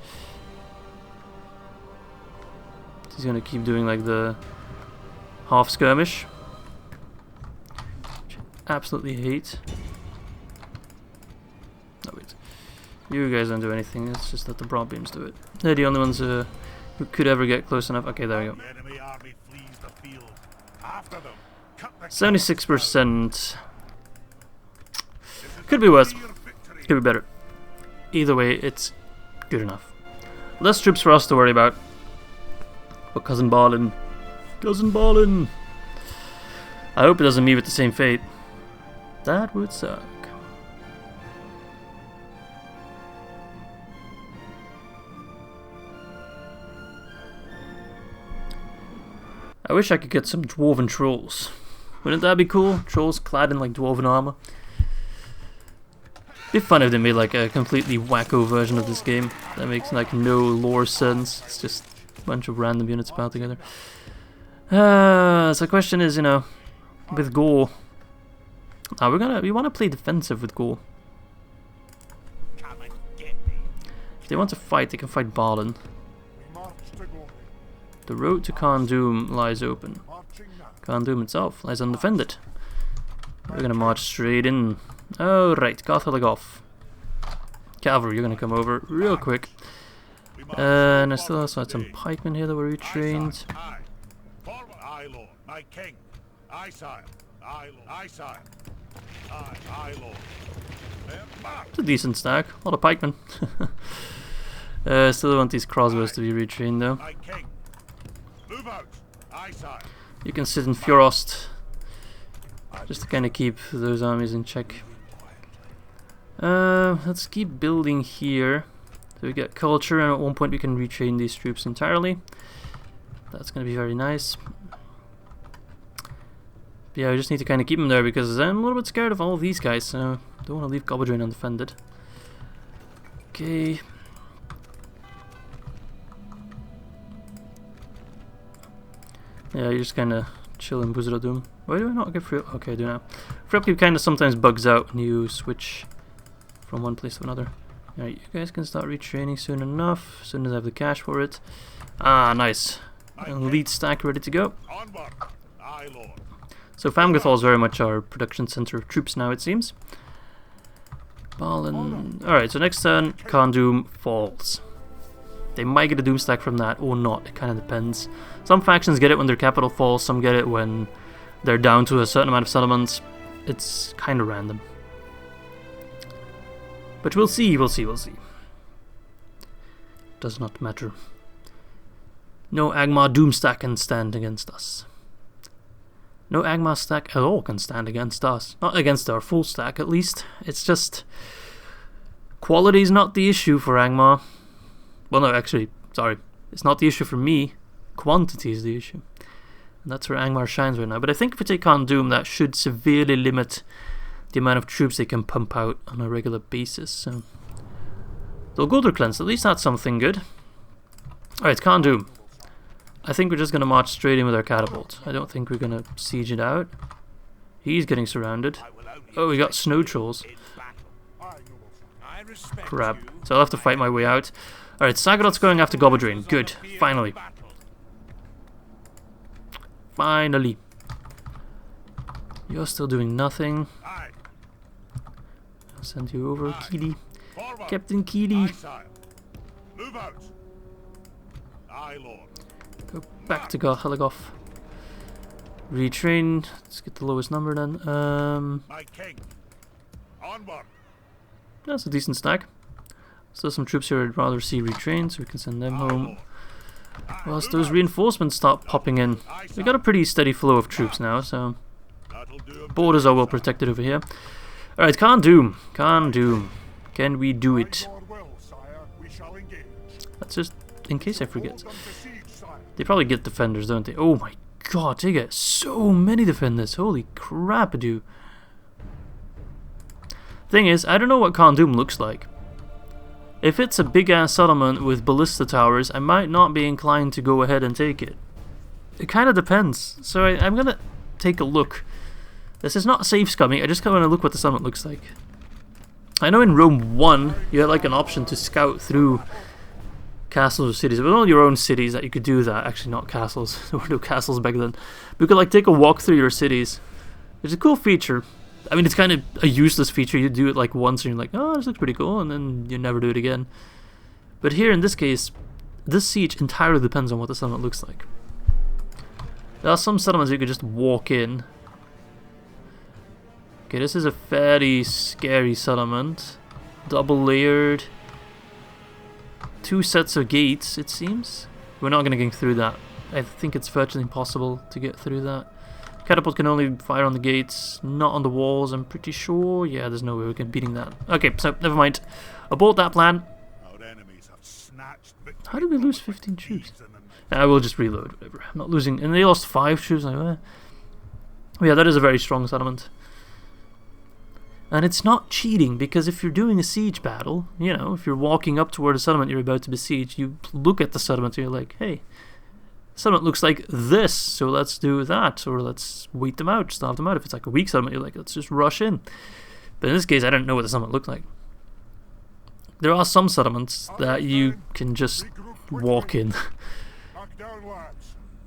He's gonna keep doing like the half skirmish, which I absolutely hate. No wait, you guys don't do anything. It's just that the Broadbeams do it. They're the only ones who could ever get close enough. Okay, there we go. the enemy army flees the field. After them. Cut the 76%. Could be worse. Could be better. Either way, it's good enough. Less troops for us to worry about. But Cousin Balin. Cousin Balin! I hope it doesn't meet with the same fate. That would suck. I wish I could get some dwarven trolls. Wouldn't that be cool? Trolls clad in like dwarven armor. It'd be fun if they made like a completely wacko version of this game that makes like no lore sense. It's just a bunch of random units piled together. So the question is, you know, with Gaul. Now we want to play defensive with Gaul. Come and get me. If they want to fight, they can fight Balin. The road to Khazad-Dûm lies open. Khazad-Dûm itself lies undefended. We're gonna march straight in. Oh right, Garthalagoff. Cavalry, you're gonna come over real quick. And I still also had some pikemen here that were retrained. Aye, Lord, my king. Aye, sire. Aye, Lord. Aye, sire. Aye, Lord. It's a decent stack. A lot of pikemen. Still want these crossbows to be retrained though. My king. Move out. Aye, sire. You can sit in Fjorost just to kind of keep those armies in check. Let's keep building here. So we get culture, and at one point we can retrain these troops entirely. That's going to be very nice. But yeah, I just need to kind of keep them there because I'm a little bit scared of all of these guys, so don't want to leave Gobbledrain undefended. Okay. Yeah, you just kind of chill in Khazad-Dûm. Why do I not get free? Okay, I do now. Free upkeep kind of sometimes bugs out when you switch from one place to another. Alright, you guys can start retraining soon enough, as soon as I have the cash for it. Ah, nice. Elite stack ready to go. Onward. Aye, Lord. So Famgathol is very much our production center of troops now, it seems. Balin. Alright, so next turn, Khazad-Dûm falls. They might get a Doom stack from that or not, it kind of depends. Some factions get it when their capital falls, some get it when they're down to a certain amount of settlements. It's kind of random. But we'll see, we'll see. Does not matter. No Angmar Doom stack can stand against us. No Angmar stack at all can stand against us. Not against our full stack, at least. It's just... quality's not the issue for Angmar. Well, no, actually, sorry. It's not the issue for me. Quantity is the issue. And that's where Angmar shines right now. But I think if we take on Doom, that should severely limit the amount of troops they can pump out on a regular basis. So they'll Guldur cleanse. At least that's something good. Alright, Khazad-Dûm. I think we're just going to march straight in with our catapult. I don't think we're going to siege it out. He's getting surrounded. Oh, we got snow trolls. Crap. So I'll have to fight my way out. Alright, Sagadot's going after Gobbledrain. Good. Finally. Finally. You're still doing nothing. I'll send you over, Keely. Captain Keely. Move out. Aye, Lord. Go back to Garthalagoff. Retrain. Let's get the lowest number then. My king. Onward. That's a decent stack. Still some troops here I'd rather see retrained, so we can send them home. Whilst those reinforcements start popping in. We got a pretty steady flow of troops now, so borders are well protected over here. Alright, Khazad-Dûm. Khazad-Dûm. Can we do it? That's just in case I forget. They probably get defenders, don't they? Oh my god, they get so many defenders. Holy crap, dude. Thing is, I don't know what Khazad-Dûm looks like. If it's a big ass settlement with ballista towers, I might not be inclined to go ahead and take it. It kind of depends. So I'm gonna take a look. This is not safe scumming, I just kind of want to look what the settlement looks like. I know in Rome 1, you had like an option to scout through castles or cities. It was only your own cities that you could do that. Actually, not castles. There were no castles back then. But you could like take a walk through your cities. It's a cool feature. I mean, it's kind of a useless feature. You do it like once and you're like, oh, this looks pretty cool, and then you never do it again. But here in this case, this siege entirely depends on what the settlement looks like. There are some settlements you could just walk in. Okay, this is a fairly scary settlement. Double layered. 2 sets of gates, it seems. We're not going to get through that. I think it's virtually impossible to get through that. Catapult can only fire on the gates, not on the walls, I'm pretty sure. Yeah, there's no way we can beating that. Okay, so never mind. Abort that plan. How did we lose 15 troops? I will just reload, whatever. I'm not losing. And they lost 5 troops. Like, oh yeah, that is a very strong settlement. And it's not cheating, because if you're doing a siege battle, you know, if you're walking up toward a settlement you're about to besiege, you look at the settlement and you're like, hey, settlement looks like this, so let's do that, or let's wait them out, starve them out. If it's like a weak settlement, you're like, let's just rush in. But in this case, I didn't know what the settlement looked like. There are some settlements that you can just walk in.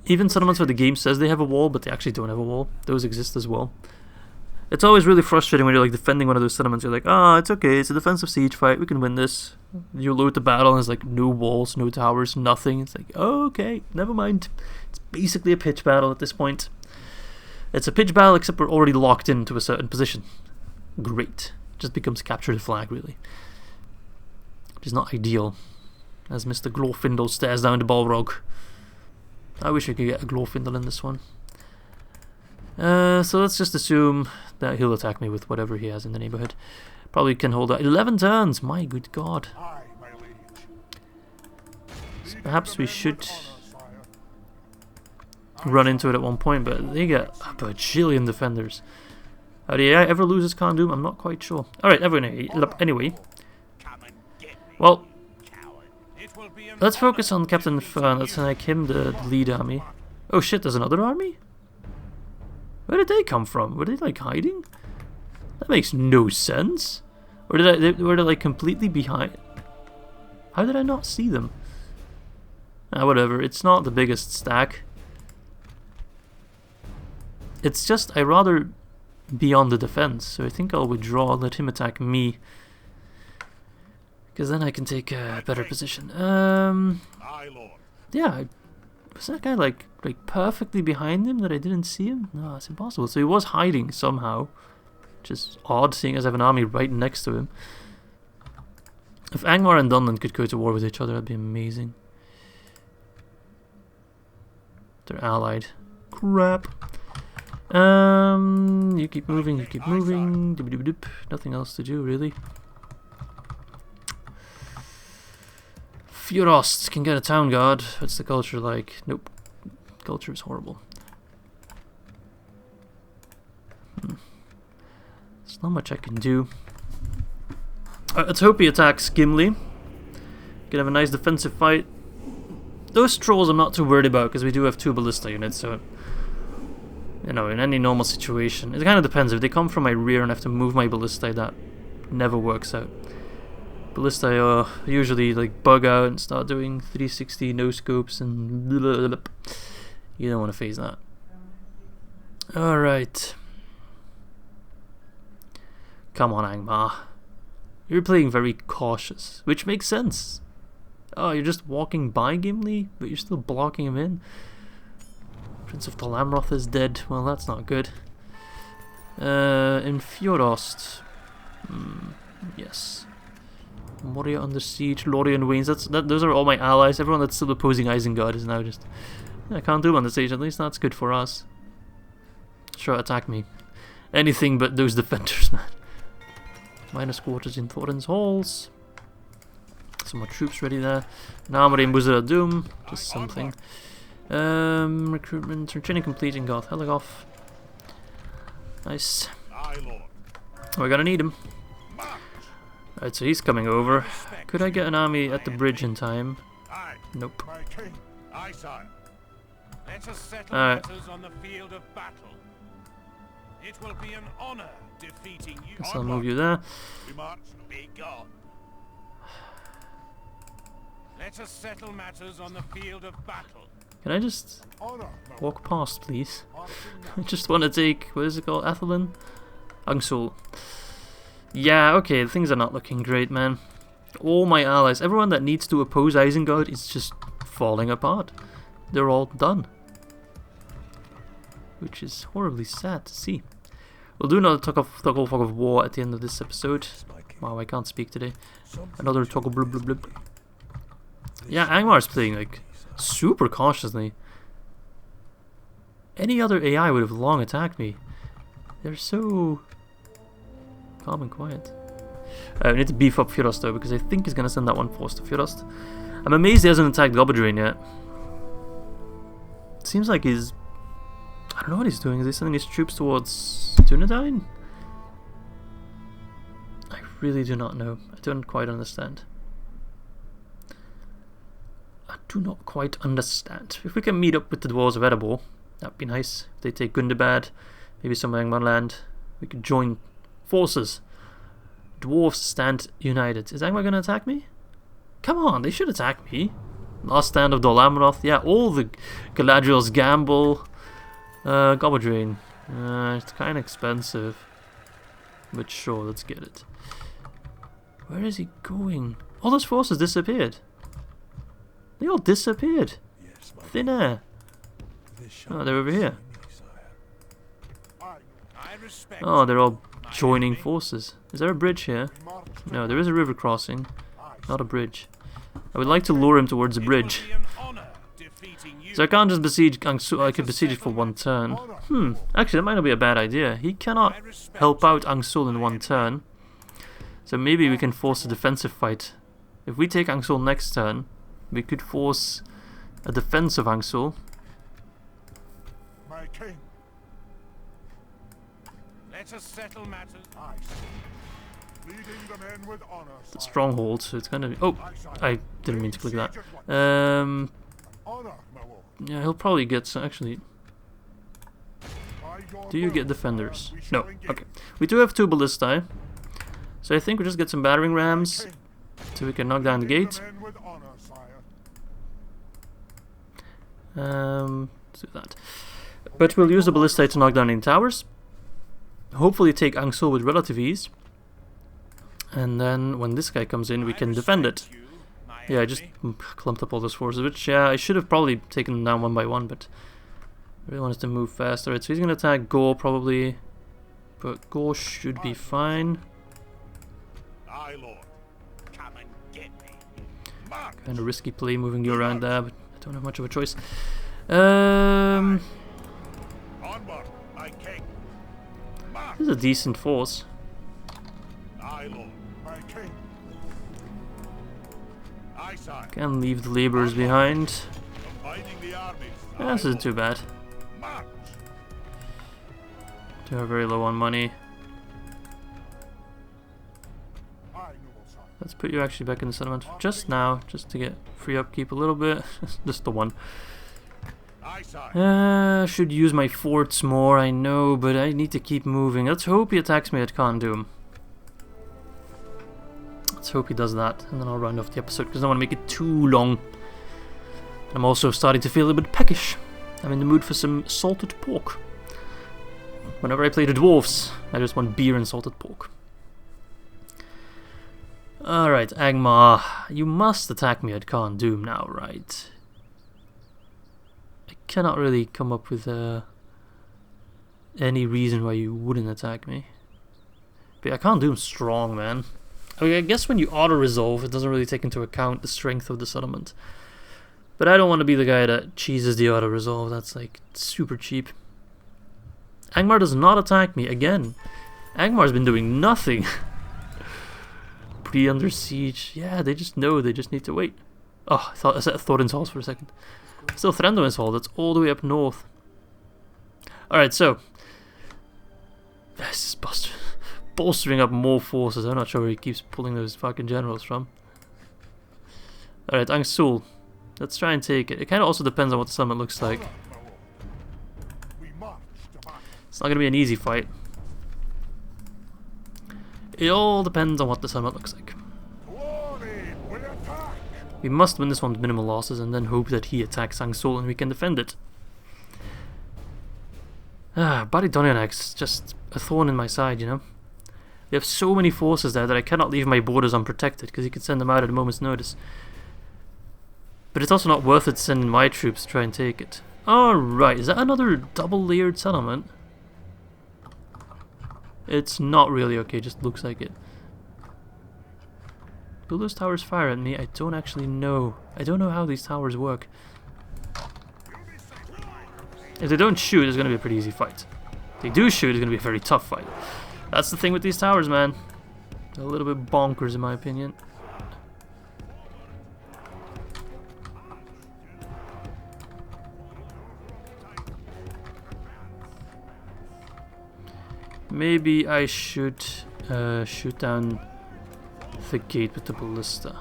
Even settlements where the game says they have a wall, but they actually don't have a wall. Those exist as well. It's always really frustrating when you're like defending one of those settlements. You're like, oh, it's okay, it's a defensive siege fight, we can win this. You load the battle and there's like no walls, no towers, nothing. It's like, oh, okay, never mind. It's basically a pitch battle at this point. It's a pitch battle except we're already locked into a certain position. Great. It just becomes capture the flag, really. Which is not ideal. As Mr. Glorfindel stares down the Balrog. I wish I could get a Glorfindel in this one. So let's just assume that he'll attack me with whatever he has in the neighborhood. Probably can hold out 11 turns. My good god. So perhaps we should run into it at one point, but they get a bajillion defenders. How do you ever lose his Khazad-Dûm? I'm not quite sure. Alright, anyway. Well, let's focus on Captain Fern. Let's make him the lead army. Oh shit, there's another army? Where did they come from? Were they like hiding? That makes no sense. Or were they like completely behind? How did I not see them? Whatever, it's not the biggest stack. It's just, I'd rather be on the defense, so I think I'll withdraw, let him attack me. Because then I can take a better position. Yeah, was that guy like perfectly behind him that I didn't see him? No, it's impossible. So he was hiding somehow. Which is odd, seeing as I have an army right next to him. If Angmar and Dunland could go to war with each other, that'd be amazing. They're allied. Crap. You keep moving, you keep moving. Nothing else to do, really. Fjorosts can get a town guard. What's the culture like? Nope. Culture is horrible. There's not much I can do. Let's hope he attacks Gimli. Can have a nice defensive fight. Those trolls I'm not too worried about because we do have 2 ballista units, so you know, in any normal situation. It kind of depends. If they come from my rear and I have to move my ballista, that never works out. Ballista usually like bug out and start doing 360 no scopes and blah, blah, blah. You don't want to phase that. Alright. Come on, Angmar. You're playing very cautious, which makes sense. Oh, you're just walking by Gimli, but you're still blocking him in. Prince of Talamroth is dead. Well, that's not good. In Fjorost. Yes. Moria under siege, Lorien Wains. Those are all my allies. Everyone that's still opposing Isengard is now just... I can't do on the stage. At least that's good for us. Sure, attack me. Anything but those defenders, man. Minus quarters in Thorin's halls. Some more troops ready there. Now we're in Ar-Adunaim. Just something. Recruitment. Training complete in Garth Heligoth. Nice. We're gonna need him. Right, so he's coming over. Could I get an army at the bridge in time? Nope. Let us settle matters on the field of battle. It will be an honor defeating you. Guess I'll move you there. Be gone. Let us settle matters on the field of battle. Can I just walk past, please? I just want to take, what is it called? Athelin? Angsul. Yeah, okay, things are not looking great, man. All my allies, everyone that needs to oppose Isengard is just falling apart. They're all done. Which is horribly sad to see. We'll do another toggle fog of war at the end of this episode. Wow, I can't speak today. Another toggle blub blub blub. Yeah, Angmar's playing like super cautiously. Any other AI would have long attacked me. They're so calm and quiet. We need to beef up Fjurast though, because I think he's going to send that one force to Fjurast. I'm amazed he hasn't attacked Guldur yet. It seems like he's... I don't know what he's doing. Is he sending his troops towards Dunedain? I really do not know. I don't quite understand. I do not quite understand. If we can meet up with the Dwarves of Erebor, that'd be nice. If they take Gundabad, maybe some Angmar land, we could join forces. Dwarves stand united. Is Angmar going to attack me? Come on, they should attack me. Last stand of Dol Amroth. Yeah, all the Galadriel's gamble. Guldur. It's kind of expensive. But sure, let's get it. Where is he going? All those forces disappeared. They all disappeared. Thin air. Oh, they're over here. Oh, they're all joining forces. Is there a bridge here? No, there is a river crossing. Not a bridge. I would like to lure him towards a bridge. So I can't just besiege Angsul. I could besiege it for one turn. Actually, that might not be a bad idea. He cannot help out Angsul in one turn. So maybe we can force a defensive fight. If we take Angsul next turn, we could force a defense of Angsul. My king. Let us settle matters. Leading the men with honor. The stronghold, so it's gonna be... Oh! I didn't mean to click that. Honor, my lord. Yeah, he'll probably get some... Actually... Do you get defenders? No. Okay. We do have 2 ballistae. So I think we'll just get some battering rams so we can knock down the gate. Let's do that. But we'll use the ballistae to knock down any towers. Hopefully take Angsul with relative ease. And then when this guy comes in, we can defend it. Yeah, I just clumped up all those forces, which, yeah, I should have probably taken them down one by one, but I really wanted to move fast. Alright, so he's going to attack Gore probably, but Gore should be fine. Aye, lord. Come and get me. Kind of risky play moving you around there, but I don't have much of a choice. Onward, my king. This is a decent force. Aye, lord. My king. Aye, sire. Can leave the laborers behind. Combining the armies. Yeah, this isn't too bad. March. They are very low on money. Aye, noble sire. Let's put you actually back in the settlement just now, just to get free upkeep a little bit. Just the one. Aye, sire. Should use my forts more, I know, but I need to keep moving. Let's hope he attacks me at Khazad-Dûm. Let's hope he does that, and then I'll round off the episode because I don't want to make it too long. I'm also starting to feel a bit peckish. I'm in the mood for some salted pork. Whenever I play the dwarves, I just want beer and salted pork. Alright, Angmar, you must attack me at Khazad-Dûm now, right? I cannot really come up with any reason why you wouldn't attack me. But yeah, Khazad-Dûm's strong, man. I mean, I guess when you auto-resolve, it doesn't really take into account the strength of the settlement. But I don't want to be the guy that cheeses the auto-resolve. That's like super cheap. Angmar does not attack me again. Angmar's been doing nothing. Pre under siege. Yeah, they just know. They just need to wait. Oh, I said Thorin's Halls for a second. Still Thranduin's Hall. That's all the way up north. Alright, so. This is bolstering up more forces. I'm not sure where he keeps pulling those fucking generals from. Alright, Angsul. Let's try and take it. It kind of also depends on what the summit looks like. It's not going to be an easy fight. It all depends on what the summit looks like. We must win this one with minimal losses and then hope that he attacks Angsul and we can defend it. Baridonionak's just a thorn in my side, you know. They have so many forces there that I cannot leave my borders unprotected because he can send them out at a moment's notice. But it's also not worth it sending my troops to try and take it. Alright, is that another double-layered settlement? It's not really okay, just looks like it. Will those towers fire at me? I don't actually know. I don't know how these towers work. If they don't shoot, it's going to be a pretty easy fight. If they do shoot, it's going to be a very tough fight. That's the thing with these towers, man. They're a little bit bonkers in my opinion. Maybe I should shoot down the gate with the ballista.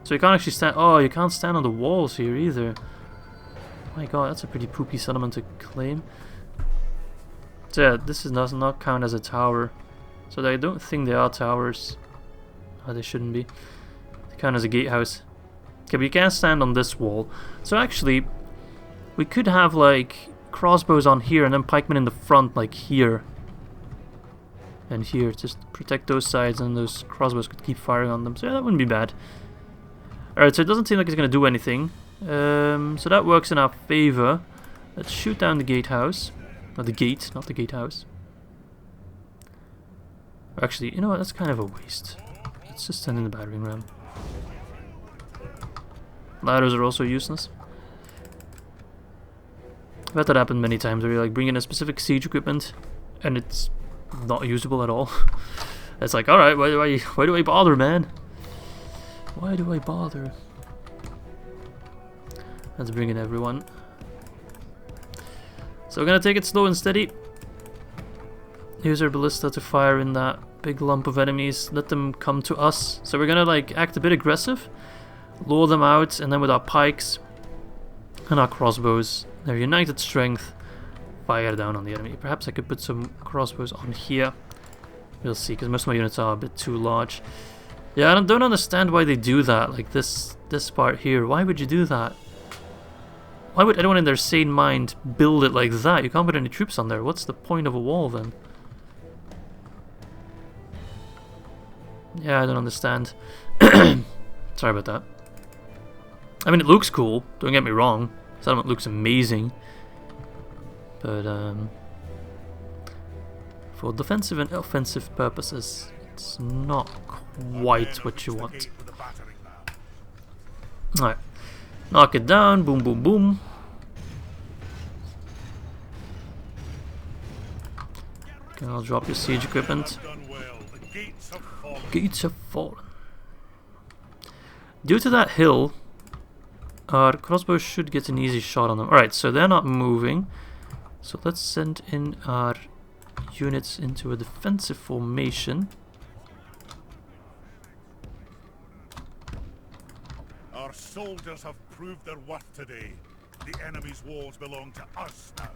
So you can't actually stand. Oh, you can't stand on the walls here either. My god, that's a pretty poopy settlement to claim. So yeah, this does not count as a tower. So I don't think they are towers. Oh, they shouldn't be. They count as a gatehouse. Okay, but you can't stand on this wall. So actually, we could have like crossbows on here and then pikemen in the front, like here and here, just protect those sides, and those crossbows could keep firing on them. So yeah, that wouldn't be bad. Alright, so it doesn't seem like it's going to do anything. So that works in our favor. Let's shoot down the gatehouse. Not the gate, not the gatehouse. Actually, you know what, that's kind of a waste. Let's just send in the battering ram. Ladders are also useless. I've had that happen many times where you like bring in a specific siege equipment and it's not usable at all. It's like, alright, why do I bother, man? Why do I bother? Let's bring in everyone. So we're gonna take it slow and steady. Use our ballista to fire in that big lump of enemies. Let them come to us. So we're gonna like act a bit aggressive, lure them out, and then with our pikes and our crossbows, their united strength, fire down on the enemy. Perhaps I could put some crossbows on here. We'll see, because most of my units are a bit too large. Yeah, I don't understand why they do that. Like this part here. Why would you do that? Why would anyone in their sane mind build it like that? You can't put any troops on there. What's the point of a wall then? Yeah, I don't understand. Sorry about that. I mean, it looks cool. Don't get me wrong. Settlement looks amazing. But for defensive and offensive purposes, it's not quite what you want. Alright. Knock it down. Boom, boom, boom. Okay, I'll drop your siege equipment. Gates have fallen. Due to that hill, our crossbow should get an easy shot on them. Alright, so they're not moving. So let's send in our units into a defensive formation. Our soldiers have proved their worth today. The enemy's walls belong to us now.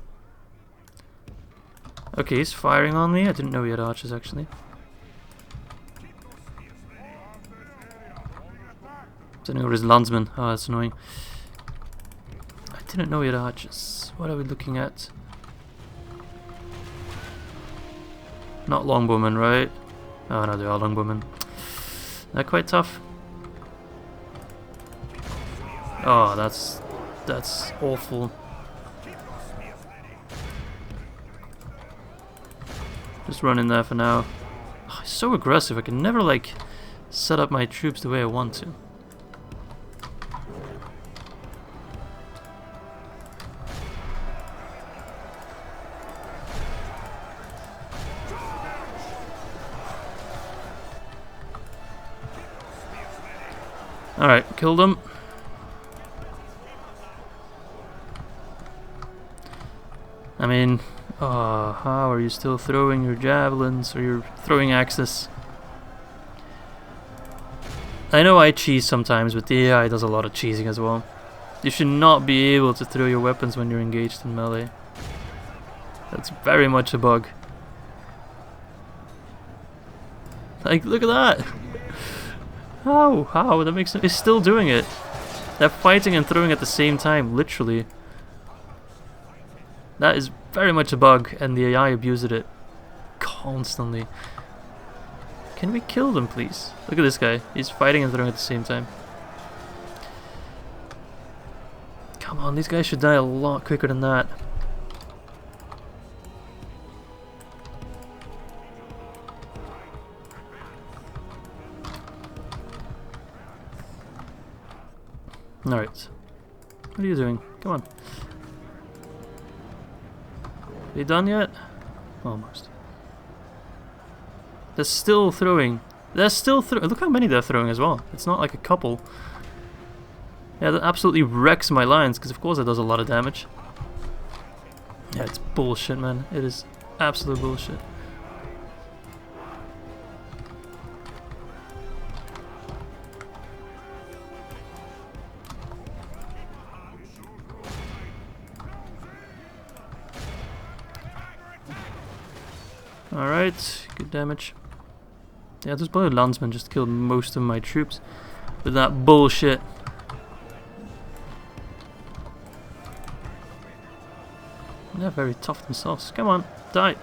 Okay, he's firing on me. I didn't know he had archers actually. Sending over his landsmen. Oh, that's annoying. I didn't know he had archers. What are we looking at? Not longbowmen, right? Oh no, they are longbowmen. They're quite tough. Oh, that's awful. Just run in there for now. Oh, so aggressive. I can never like set up my troops the way I want to. Alright, killed him. I mean, how are you still throwing your javelins or your throwing axes? I know I cheese sometimes, but the AI does a lot of cheesing as well. You should not be able to throw your weapons when you're engaged in melee. That's very much a bug. Like, look at that! How? That makes sense. It's still doing it. They're fighting and throwing at the same time, literally. That is very much a bug, and the AI abused it constantly. Can we kill them, please? Look at this guy. He's fighting and throwing at the same time. Come on, these guys should die a lot quicker than that. Alright. What are you doing? Come on. Are you done yet? Almost. They're still throwing. They're still throwing. Look how many they're throwing as well. It's not like a couple. Yeah, that absolutely wrecks my lines, because of course it does a lot of damage. Yeah, it's bullshit, man. It is absolute bullshit. Alright, good damage. Yeah, those blooded landsmen just killed most of my troops with that bullshit. They're very tough themselves. Come on, die.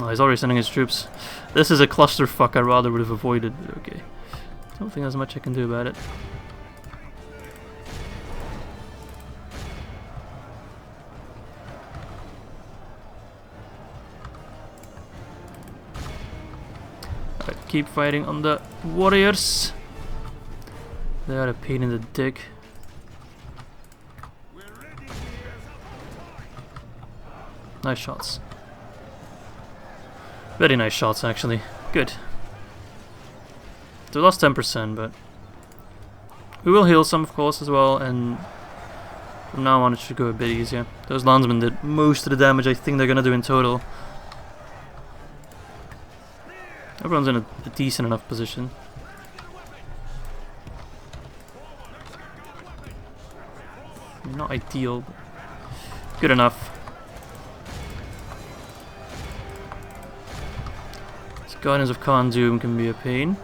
Oh, he's already sending his troops. This is a clusterfuck I rather would have avoided, but okay. Don't think there's much I can do about it. Alright, keep fighting on the warriors. They are a pain in the dick. Nice shots. Very nice shots, actually. Good. So we lost 10%, but we will heal some, of course, as well, and from now on it should go a bit easier. Those landsmen did most of the damage I think they're gonna do in total. Everyone's in a decent enough position. Not ideal, but good enough. Guardians of Khazad-Dûm can be a pain.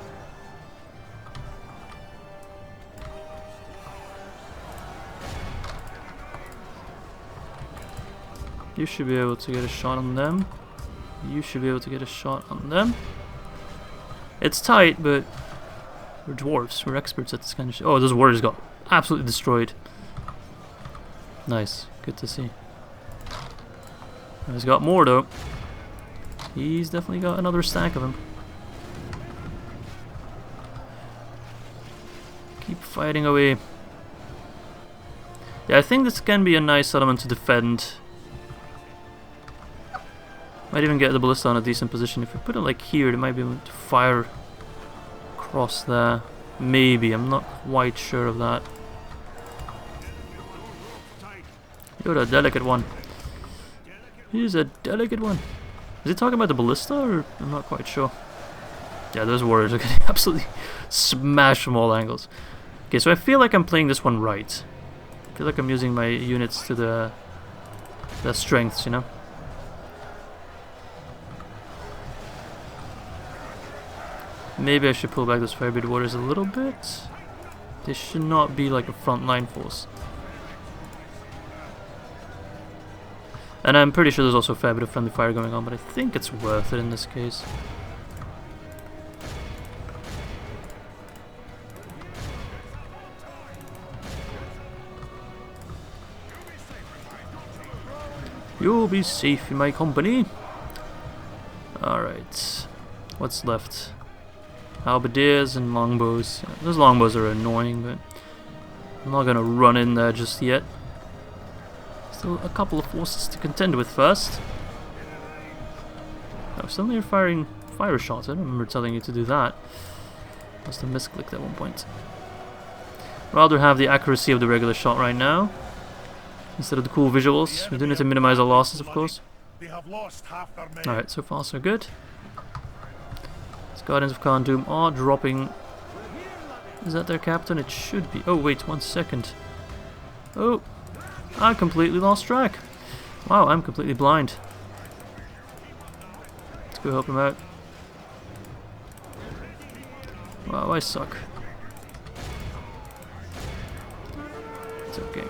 You should be able to get a shot on them. You should be able to get a shot on them. It's tight, but we're dwarves. We're experts at this kind of shit. Oh, those warriors got absolutely destroyed. Nice. Good to see. He's got more, though. He's definitely got another stack of them. Keep fighting away. Yeah, I think this can be a nice settlement to defend. Might even get the ballista in a decent position. If we put it like here, they might be able to fire across there. Maybe, I'm not quite sure of that. You're a delicate one. He's a delicate one. Is he talking about the ballista, or I'm not quite sure. Yeah, those warriors are getting absolutely smashed from all angles. Okay, so I feel like I'm playing this one right. I feel like I'm using my units to their strengths, you know? Maybe I should pull back those Firebreed warriors a little bit. They should not be like a frontline force. And I'm pretty sure there's also a fair bit of friendly fire going on, but I think it's worth it in this case. You'll be safe in my company. Alright. What's left? Halberdiers and longbows. Yeah, those longbows are annoying, but I'm not gonna run in there just yet. Still a couple of forces to contend with first. Oh, suddenly you're firing fire shots. I don't remember telling you to do that. Must have misclicked at one point. Rather have the accuracy of the regular shot right now instead of the cool visuals. We do need to minimize our losses, of course. They have lost half their men. Alright, so far so good. These Guardians of Khazad-Dûm are dropping. Is that their captain? It should be. Oh wait, 1 second. Oh, I completely lost track. Wow, I'm completely blind. Let's go help him out. Wow, I suck. It's okay.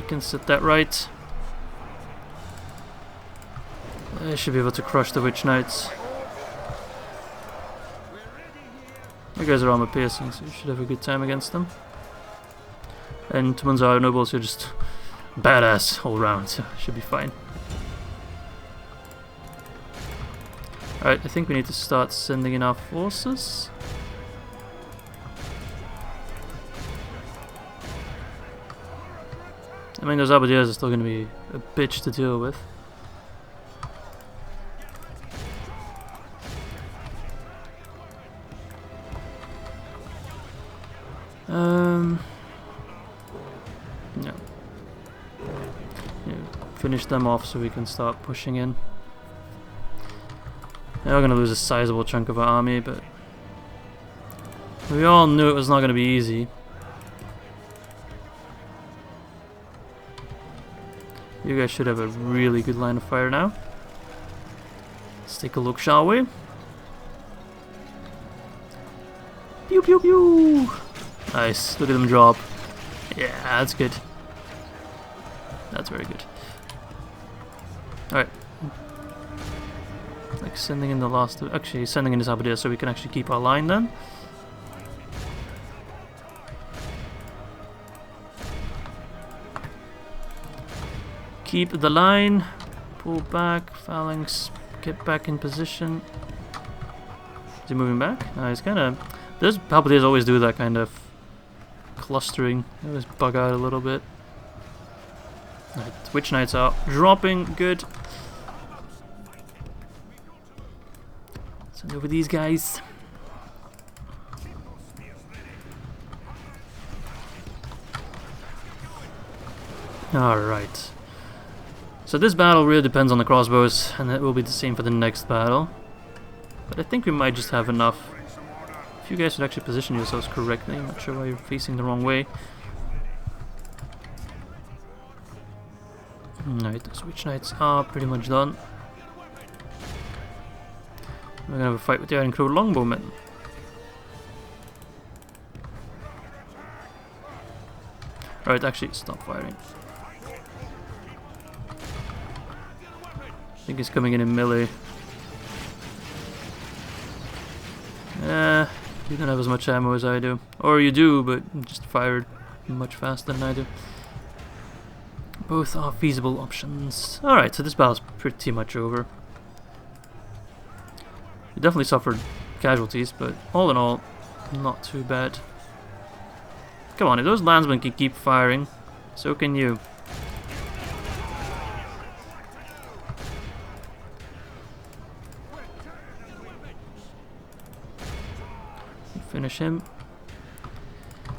We can set that right. I should be able to crush the Witch Knights. You guys are armor piercing, so you should have a good time against them. And Tumanzar nobles are just badass all round, so should be fine. Alright, I think we need to start sending in our forces. I mean, those Halberdiers are still going to be a bitch to deal with. No. Yeah, finish them off so we can start pushing in. Now we're going to lose a sizable chunk of our army, but we all knew it was not going to be easy. You guys should have a really good line of fire now. Let's take a look, shall we? Pew pew pew! Nice, look at them drop. Yeah, that's good. That's very good. Alright. Like sending in the last... Actually, sending in this Halberdier so we can actually keep our line then. Keep the line. Pull back. Phalanx. Get back in position. Is he moving back? No, he's kind of... Those Halberdiers always do that kind of clustering. They always bug out a little bit. Right, Witch Knights are dropping. Good. Send over these guys. Alright. So this battle really depends on the crossbows, and it will be the same for the next battle. But I think we might just have enough. If you guys would actually position yourselves correctly, I'm not sure why you're facing the wrong way. Alright, those Witch Knights are pretty much done. We're gonna have a fight with the Iron Crow Longbowmen. Alright, actually, stop firing. I think he's coming in melee. You don't have as much ammo as I do. Or you do, but just fired much faster than I do. Both are feasible options. Alright, so this battle's pretty much over. We definitely suffered casualties, but all in all, not too bad. Come on, if those landsmen can keep firing, so can you. Finish him.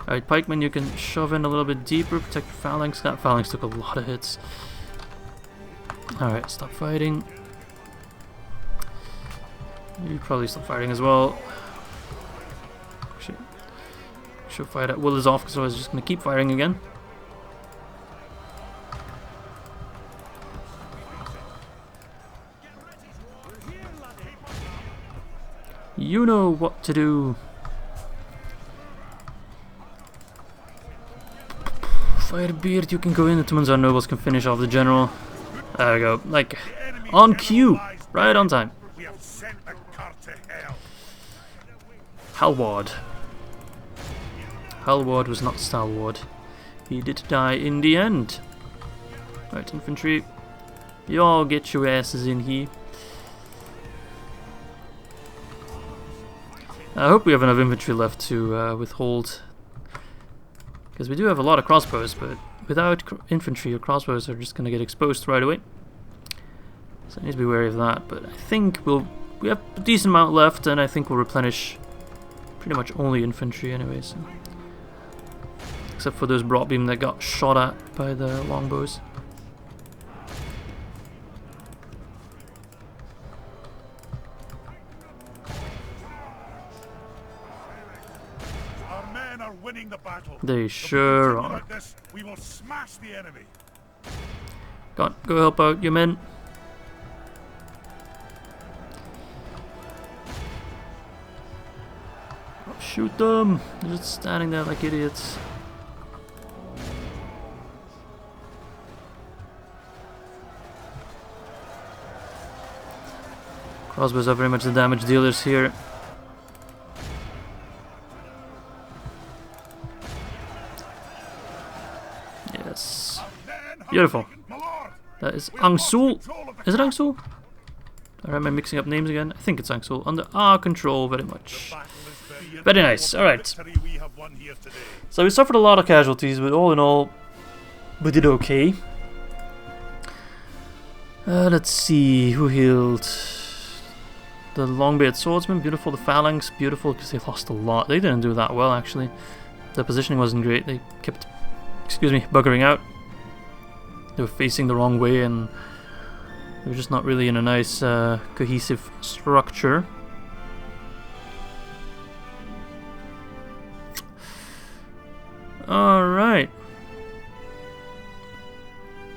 Alright, pikemen, you can shove in a little bit deeper, protect your phalanx. That phalanx took a lot of hits. Alright, stop fighting. You probably stop fighting as well. Should fight at will is off because I was just going to keep firing again. You know what to do. Firebeard, you can go in. The Tumanzar nobles can finish off the general. There we go. Like, on cue. Right on time. We have sent the cart to hell. Halward. Halward was not Stalwart. He did die in the end. Right, infantry. You all get your asses in here. I hope we have enough infantry left to withhold, because we do have a lot of crossbows, but without infantry, your crossbows are just going to get exposed right away. So I need to be wary of that, but I think we have a decent amount left, and I think we'll replenish pretty much only infantry anyway, so. Except for those broadbeam that got shot at by the longbows. Our men are winning the battle. They sure are. Like this, we will smash the enemy. Go help out your men. Shoot them! They're just standing there like idiots. Crossbows are very much the damage dealers here. Yes. Beautiful. That is Angsul. Is it Angsul? Or am I mixing up names again? I think it's Angsul. Under our control, very much. Very nice. Alright. So we suffered a lot of casualties, but all in all, we did okay. Let's see, who healed? The long-bearded swordsman, beautiful. The phalanx, beautiful, because they lost a lot. They didn't do that well, actually. The positioning wasn't great. They kept, buggering out. They were facing the wrong way, and they were just not really in a nice, cohesive structure. Alright.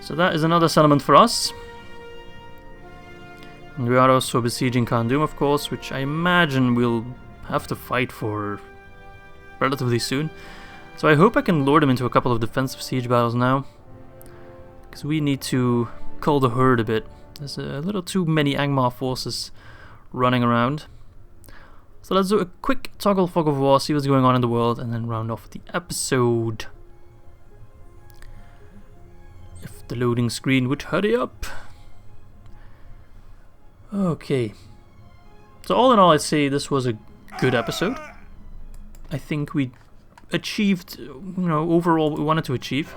So that is another settlement for us. And we are also besieging Khazad-Dûm, of course, which I imagine we'll have to fight for relatively soon. So I hope I can lure them into a couple of defensive siege battles now, because we need to cull the herd a bit. There's a little too many Angmar forces running around. So let's do a quick toggle fog of war, see what's going on in the world, and then round off the episode. If the loading screen would hurry up. Okay. So all in all, I'd say this was a good episode. I think we achieved, overall what we wanted to achieve.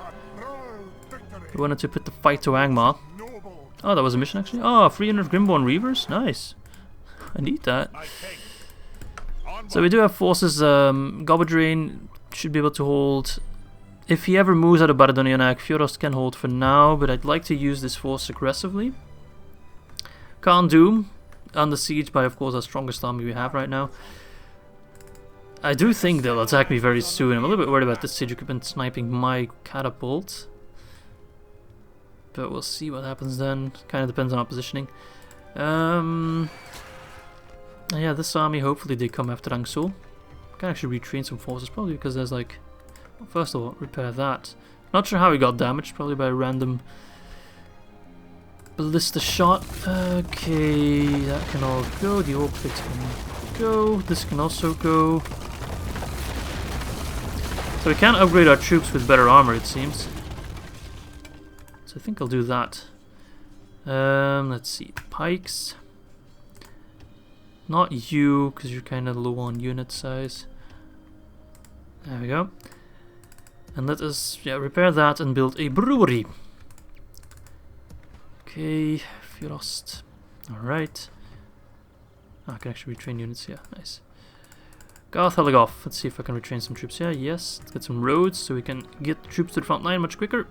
We wanted to put the fight to Angmar. Oh, that was a mission actually. Oh, 300 Grimborn Reavers, nice. I need that. So we do have forces. Gobadrein should be able to hold. If he ever moves out of Ar-Adunaim, Fjorost can hold for now, but I'd like to use this force aggressively. Khazad-Dûm under siege by, of course, our strongest army we have right now. I do think they'll attack me very soon. I'm a little bit worried about this siege equipment sniping my catapult, but we'll see what happens then. Kind of depends on our positioning. Yeah, this army, hopefully they come after Angsul. I can actually retrain some forces, probably because there's like... Well, first of all, repair that. Not sure how he got damaged, probably by a random ballista shot. Okay, that can all go. The orc fix can go. This can also go. So we can upgrade our troops with better armor, it seems. So I think I'll do that. Let's see, pikes. Not you, because you're kind of low on unit size. There we go. And let us repair that and build a brewery. Okay, Frost. Alright. I can actually retrain units, yeah, nice. Garthalagoth, let's see if I can retrain some troops here. Yes, let's get some roads so we can get the troops to the front line much quicker.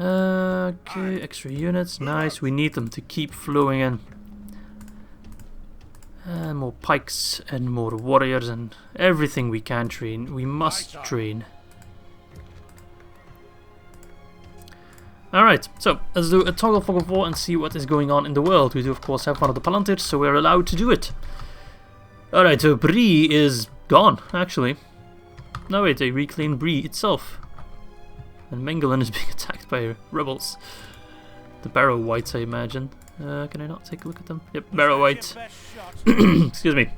Okay, extra units, nice, we need them to keep flowing in. And more pikes and more warriors and everything we can train. We must train. Alright, so let's do a toggle fog of war and see what is going on in the world. We do of course have one of the Palantir, so we're allowed to do it. Alright, so Bree is gone, actually. No wait, they reclaimed Bree itself. And Mengelin is being attacked by rebels. The Barrow Whites, I imagine. Can I not take a look at them? Yep, Barrow White. Excuse me.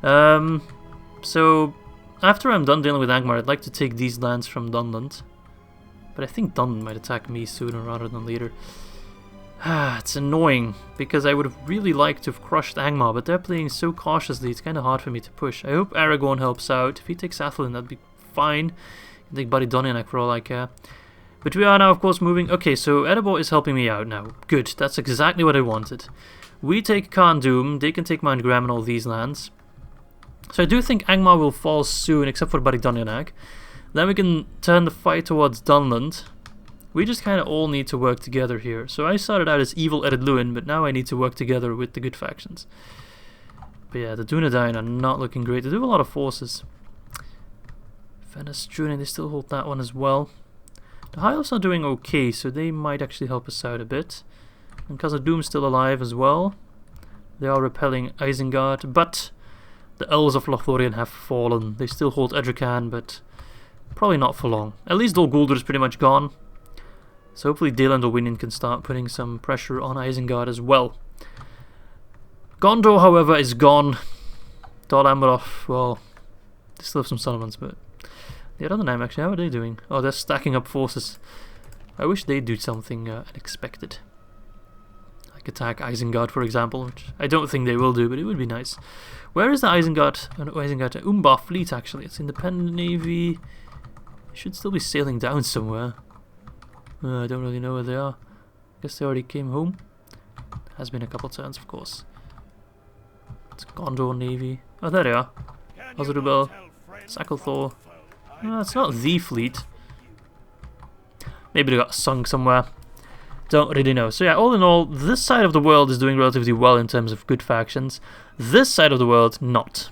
So, after I'm done dealing with Angmar, I'd like to take these lands from Dunland. But I think Dunland might attack me sooner rather than later. It's annoying, because I would have really liked to have crushed Angmar, but they're playing so cautiously, it's kind of hard for me to push. I hope Aragorn helps out. If he takes Athlin, that'd be fine. I think Buddy Donyanak for all I care. But we are now, of course, moving... Okay, so Erebor is helping me out now. Good, that's exactly what I wanted. We take Khazad-Dûm, they can take Mount Graham and all these lands. So I do think Angmar will fall soon, except for Buddy Donyanak. Then we can turn the fight towards Dunland. We just kind of all need to work together here. So I started out as evil Ered Luin, but now I need to work together with the good factions. But yeah, the Dunedain are not looking great. They do a lot of forces. Fenestrunin, they still hold that one as well. The High Elves are doing okay, so they might actually help us out a bit. And Khazad-Dûm still alive as well. They are repelling Isengard, but the Elves of Lothlorien have fallen. They still hold Edrican, but probably not for long. At least Dol Guldur is pretty much gone. So hopefully Dale and Olwinion can start putting some pressure on Isengard as well. Gondor, however, is gone. Dol Amroth, well, they still have some settlements, but the Ar-Adunaim, actually, how are they doing? Oh, they're stacking up forces. I wish they'd do something unexpected. Like attack Isengard, for example, which I don't think they will do, but it would be nice. Where is the Isengard? Oh, no, Isengard Umbar fleet, actually. It's independent navy. It should still be sailing down somewhere. I don't really know where they are. Guess they already came home. Has been a couple turns, of course. It's Gondor Navy. Oh, there they are. Osrubel, Sacklethor. No, it's not the fleet. Maybe they got sunk somewhere. Don't really know. So yeah, all in all, this side of the world is doing relatively well in terms of good factions. This side of the world, not.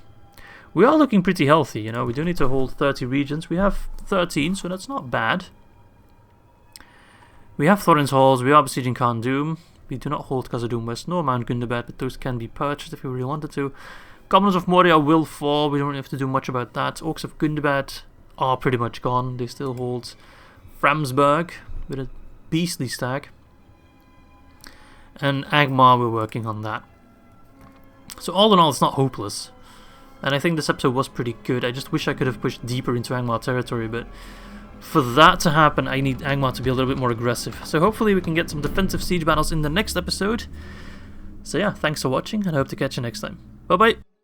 We are looking pretty healthy, you know. We do need to hold 30 regions. We have 13, so that's not bad. We have Thorin's Halls, we are besieging Khazad-Dûm. We do not hold Khazad-Dûm West nor Mount Gundabad, but those can be purchased if we really wanted to. Goblins of Moria will fall, we don't really have to do much about that. Orcs of Gundabad are pretty much gone, they still hold Framsburg with a beastly stack. And Angmar, we're working on that. So all in all, it's not hopeless. And I think this episode was pretty good. I just wish I could have pushed deeper into Angmar territory, but for that to happen, I need Angmar to be a little bit more aggressive. So hopefully we can get some defensive siege battles in the next episode. So yeah, thanks for watching, and I hope to catch you next time. Bye bye!